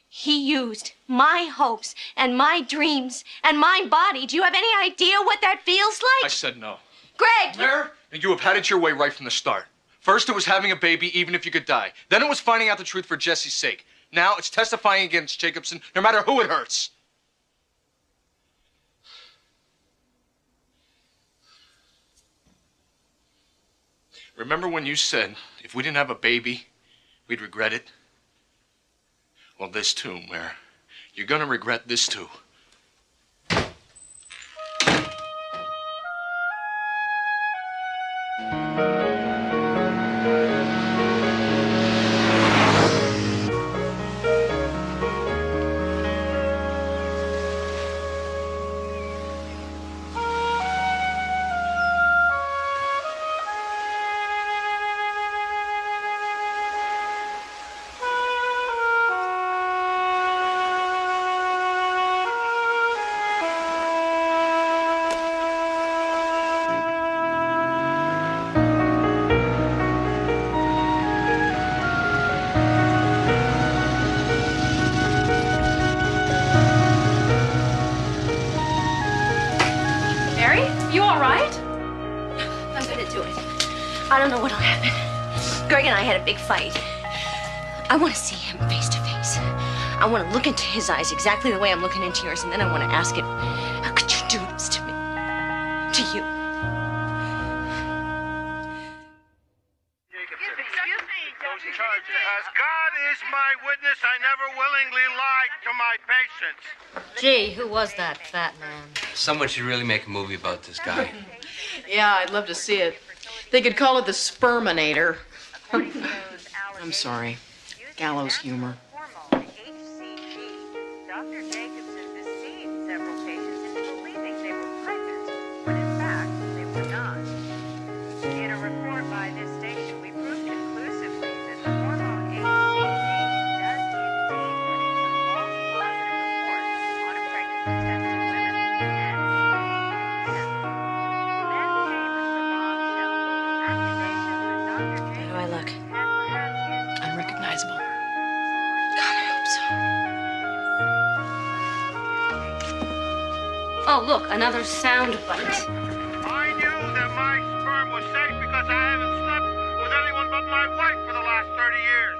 He used my hopes and my dreams and my body. Do you have any idea what that feels like? I said no. Greg! Mary, and you have had it your way right from the start. First, it was having a baby, even if you could die. Then it was finding out the truth for Jesse's sake. Now it's testifying against Jacobson, no matter who it hurts. Remember when you said, if we didn't have a baby, we'd regret it? Well, this too, Mary. You're gonna regret this too. I don't know what'll happen. Greg and I had a big fight. I want to see him face to face. I want to look into his eyes exactly the way I'm looking into yours, and then I want to ask him, how could you do this to me? To you? As God is my witness, I never willingly lied to my patients. Gee, who was that fat man? Someone should really make a movie about this guy. Yeah, I'd love to see it. They could call it the Sperminator. I'm sorry. Gallows humor. Dr. Jacobson deceived several patients into believing they were pregnant, when in fact they were not. In a report by this station, we proved conclusively that the hormone HCG does indeed produce a false positive report on a pregnant contestant women and men. Then came the bombshell accusations that Dr. How do I look? Jacobson had perhaps used Unrecognizable. God, I hope so. Oh, look, another sound bite. I knew that my sperm was safe because I haven't slept with anyone but my wife for the last 30 years.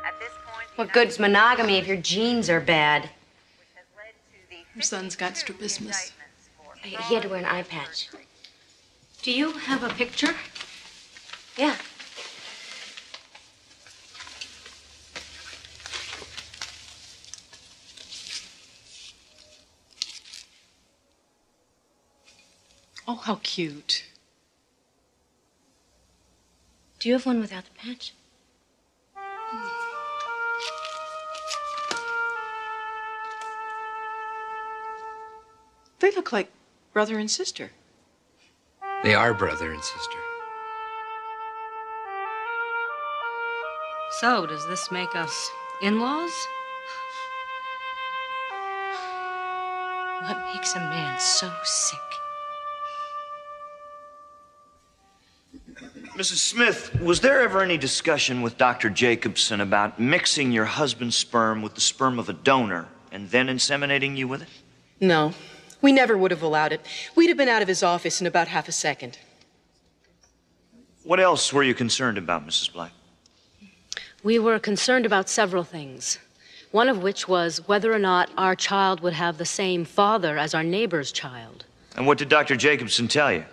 At this point, What good's monogamy if your genes are bad? Her son's got strabismus. He had to wear an eye patch. Do you have a picture? Yeah. Oh, how cute. Do you have one without the patch? They look like brother and sister. They are brother and sister. So, does this make us in-laws? What makes a man so sick? Mrs. Smith, was there ever any discussion with Dr. Jacobson about mixing your husband's sperm with the sperm of a donor and then inseminating you with it? No, we never would have allowed it. We'd have been out of his office in about half a second. What else were you concerned about, Mrs. Black? We were concerned about several things. one of which was whether or not our child would have the same father as our neighbor's child. And what did Dr. Jacobson tell you?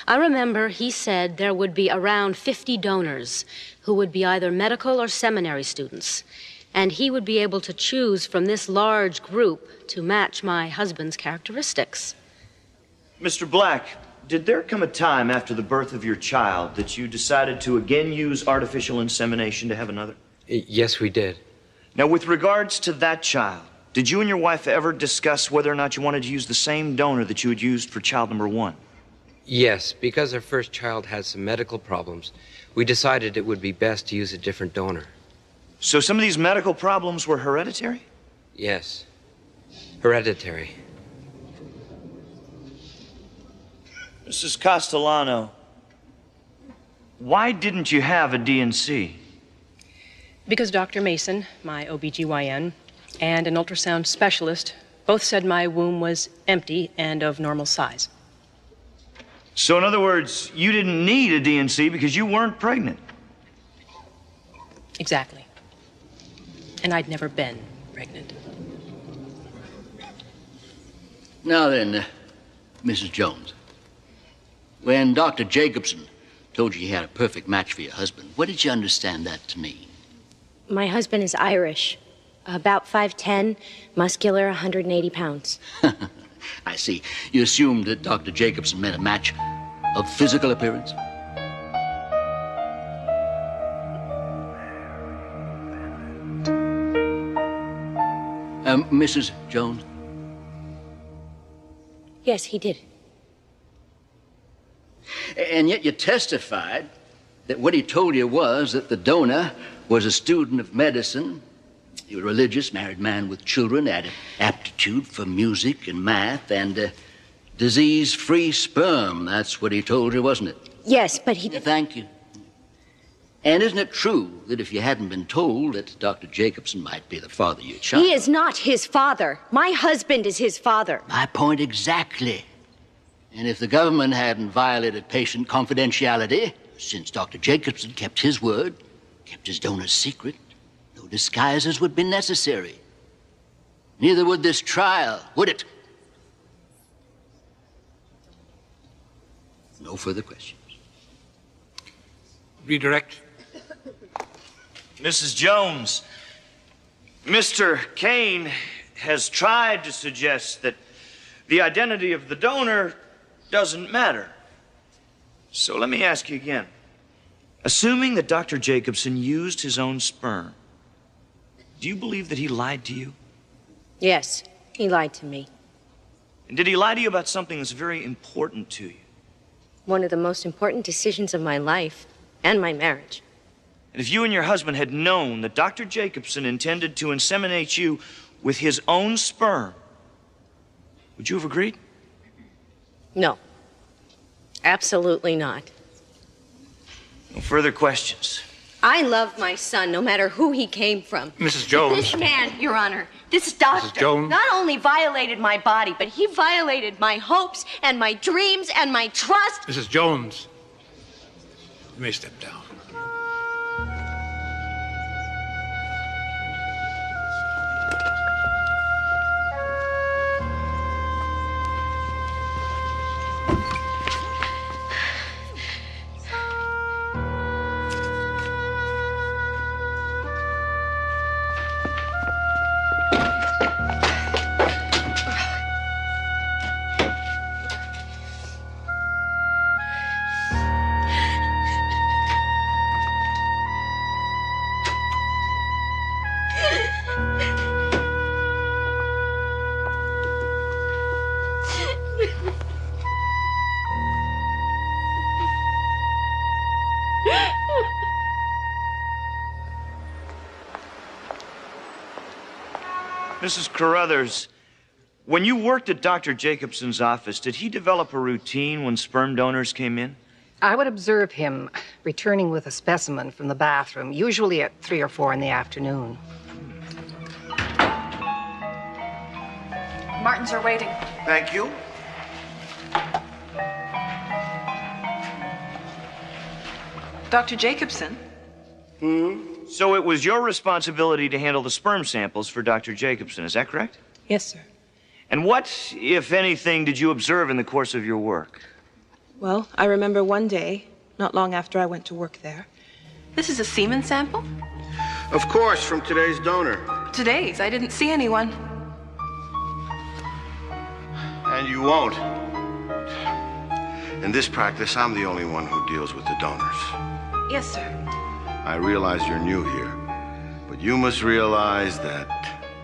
I remember he said there would be around 50 donors who would be either medical or seminary students, and he would be able to choose from this large group to match my husband's characteristics. Mr. Black, did there come a time after the birth of your child that you decided to again use artificial insemination to have another? Yes, we did. Now, with regards to that child, did you and your wife ever discuss whether or not you wanted to use the same donor that you had used for child number 1? Yes, because our first child had some medical problems, we decided it would be best to use a different donor. So some of these medical problems were hereditary? Yes, hereditary. Mrs. Castellano, why didn't you have a DNC? Because Dr. Mason, my OBGYN, and an ultrasound specialist both said my womb was empty and of normal size. So in other words, you didn't need a DNC because you weren't pregnant? Exactly. And I'd never been pregnant. Now then, Mrs. Jones, when Dr. Jacobson told you he had a perfect match for your husband, what did you understand that to mean? My husband is Irish. About 5'10", muscular, 180 pounds. I see. You assumed that Dr. Jacobson meant a match of physical appearance? Mrs. Jones? Yes, he did. And yet you testified that what he told you was that the donor was a student of medicine. He was a religious, married man with children, had an aptitude for music and math, and disease-free sperm. That's what he told you, wasn't it? Yes, but he... Thank you. And isn't it true that if you hadn't been told that Dr. Jacobson might be the father of your child... He is not his father. My husband is his father. My point exactly. And if the government hadn't violated patient confidentiality, since Dr. Jacobson kept his word, kept his donor's secret, no disguises would be necessary. Neither would this trial, would it? No further questions. Redirect. Mrs. Jones, Mr. Kane has tried to suggest that the identity of the donor doesn't matter. So let me ask you again. Assuming that Dr. Jacobson used his own sperm, do you believe that he lied to you? Yes, he lied to me. And did he lie to you about something that's very important to you? One of the most important decisions of my life and my marriage. And if you and your husband had known that Dr. Jacobson intended to inseminate you with his own sperm, would you have agreed? No. Absolutely not. No further questions. I love my son, no matter who he came from. Mrs. Jones. This man, Your Honor, this doctor, Mrs. Jones. not only violated my body, but he violated my hopes and my dreams and my trust. Mrs. Jones, you may step down. Mrs. Carruthers, when you worked at Dr. Jacobson's office, did he develop a routine when sperm donors came in? I would observe him returning with a specimen from the bathroom, usually at 3 or 4 in the afternoon. Martins are waiting. Thank you. Dr. Jacobson? Hmm? So it was your responsibility to handle the sperm samples for Dr. Jacobson, is that correct? Yes, sir. And what, if anything, did you observe in the course of your work? Well, I remember one day, not long after I went to work there. This is a semen sample? Of course, from today's donor. Today's. I didn't see anyone. And you won't. In this practice, I'm the only one who deals with the donors. Yes, sir. I realize you're new here, but you must realize that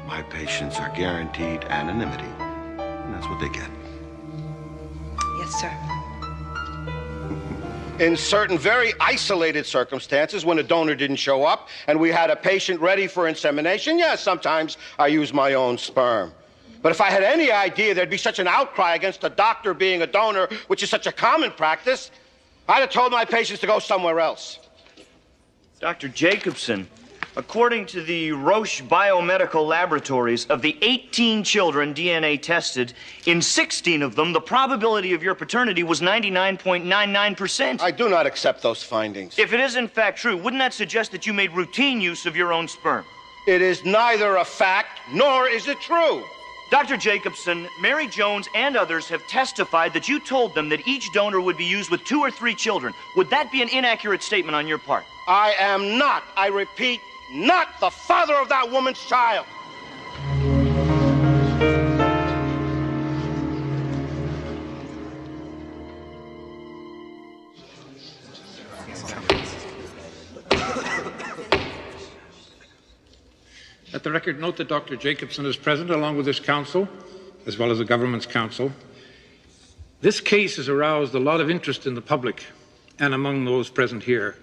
my patients are guaranteed anonymity, and that's what they get. Yes, sir. In certain very isolated circumstances, when a donor didn't show up and we had a patient ready for insemination, yes, sometimes I use my own sperm. But if I had any idea there'd be such an outcry against a doctor being a donor, which is such a common practice, I'd have told my patients to go somewhere else. Dr. Jacobson, according to the Roche Biomedical Laboratories, of the 18 children DNA tested, in 16 of them, the probability of your paternity was 99.99%. I do not accept those findings. If it is in fact true, wouldn't that suggest that you made routine use of your own sperm? It is neither a fact nor is it true. Dr. Jacobson, Mary Jones and others have testified that you told them that each donor would be used with 2 or 3 children. Would that be an inaccurate statement on your part? I am not, I repeat, not the father of that woman's child. Let the record note that Dr. Jacobson is present along with his counsel, as well as the government's counsel. This case has aroused a lot of interest in the public and among those present here.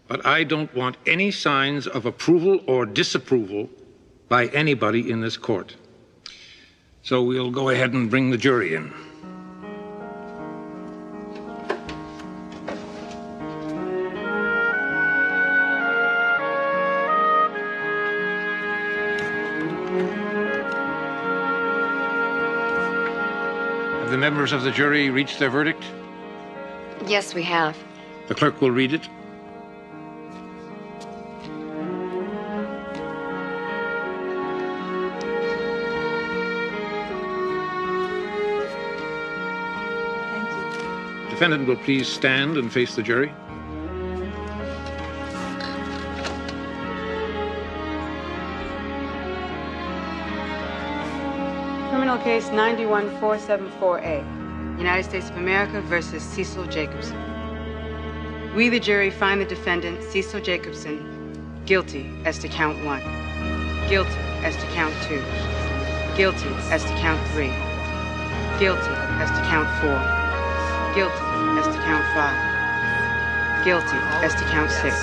But I don't want any signs of approval or disapproval by anybody in this court. So we'll go ahead and bring the jury in. Have the members of the jury reached their verdict? Yes, we have. The clerk will read it. The defendant will please stand and face the jury. Criminal case 91474A, United States of America versus Cecil Jacobson. We, the jury, find the defendant, Cecil Jacobson, guilty as to count 1, guilty as to count 2, guilty as to count 3, guilty as to count 4, guilty as to count 5, guilty as to count 6.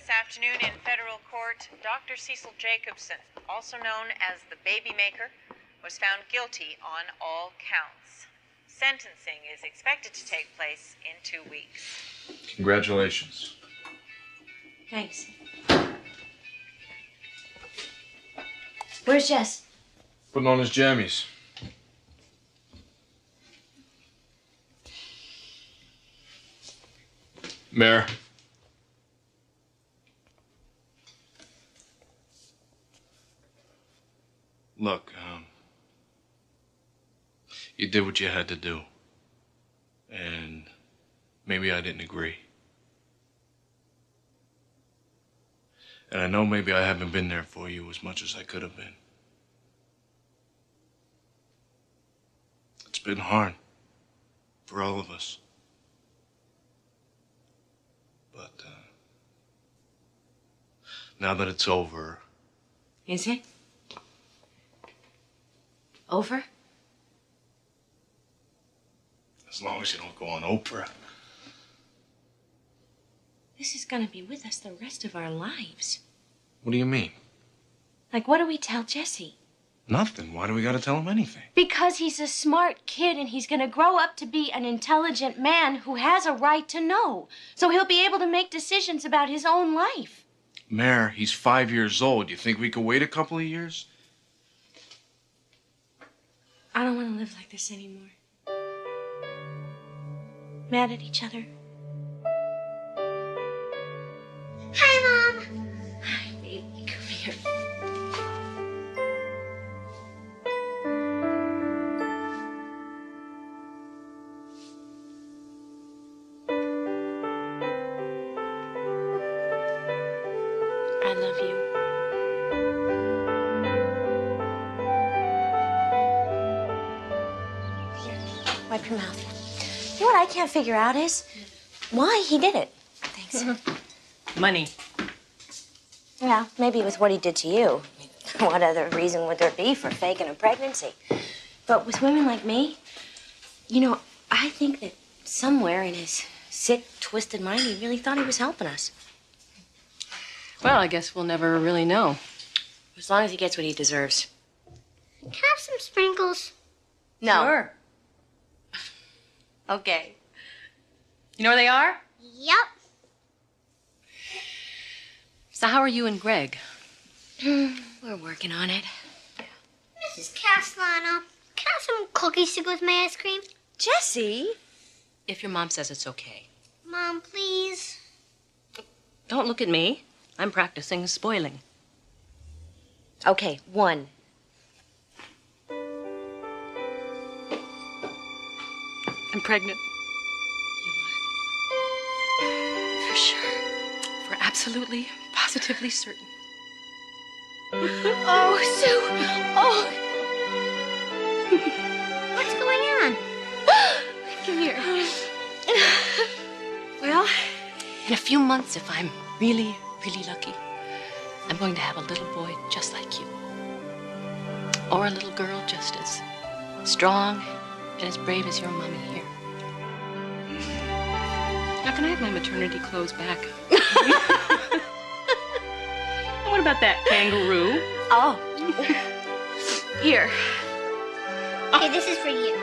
Afternoon in federal court, Dr. Cecil Jacobson, also known as the Baby Maker, was found guilty on all counts. Sentencing is expected to take place in 2 weeks. Congratulations. Thanks. Where's Jess? Putting on his jammies. Mayor. Look, you did what you had to do. And maybe I didn't agree. And I know maybe I haven't been there for you as much as I could have been. It's been hard for all of us. But now that it's over... Is it? Over? As long as you don't go on Oprah. This is gonna be with us the rest of our lives. What do you mean? Like, what do we tell Jesse? Nothing. Why do we gotta tell him anything? Because he's a smart kid and he's gonna grow up to be an intelligent man who has a right to know. So he'll be able to make decisions about his own life. Mayor, he's 5 years old. You think we could wait a couple of years? I don't want to live like this anymore. Mad at each other. Hi, Mom. Hi, baby. Come here. I love you. Wipe your mouth. You know what I can't figure out is why he did it. Thanks. Money. Yeah, maybe it was what he did to you. What other reason would there be for faking a pregnancy? But with women like me, you know, I think that somewhere in his sick, twisted mind, he really thought he was helping us. Well, I guess we'll never really know. As long as he gets what he deserves. Can I have some sprinkles? No. Sure. Okay. You know where they are? Yep. So how are you and Greg? We're working on it. Mrs. Castellano, can I have some cookies to go with my ice cream? Jessie? If your mom says it's okay. Mom, please. Don't look at me. I'm practicing spoiling. Okay, 1. I'm pregnant. You are? For sure. For absolutely, positively certain. Oh, Sue. Oh. What's going on? Come here. Well, In a few months, if I'm really, really lucky, I'm going to have a little boy just like you. Or a little girl just as strong and as brave as your mommy here. Now, can I have my maternity clothes back? And what about that kangaroo? Oh. Here. Okay, this is for you.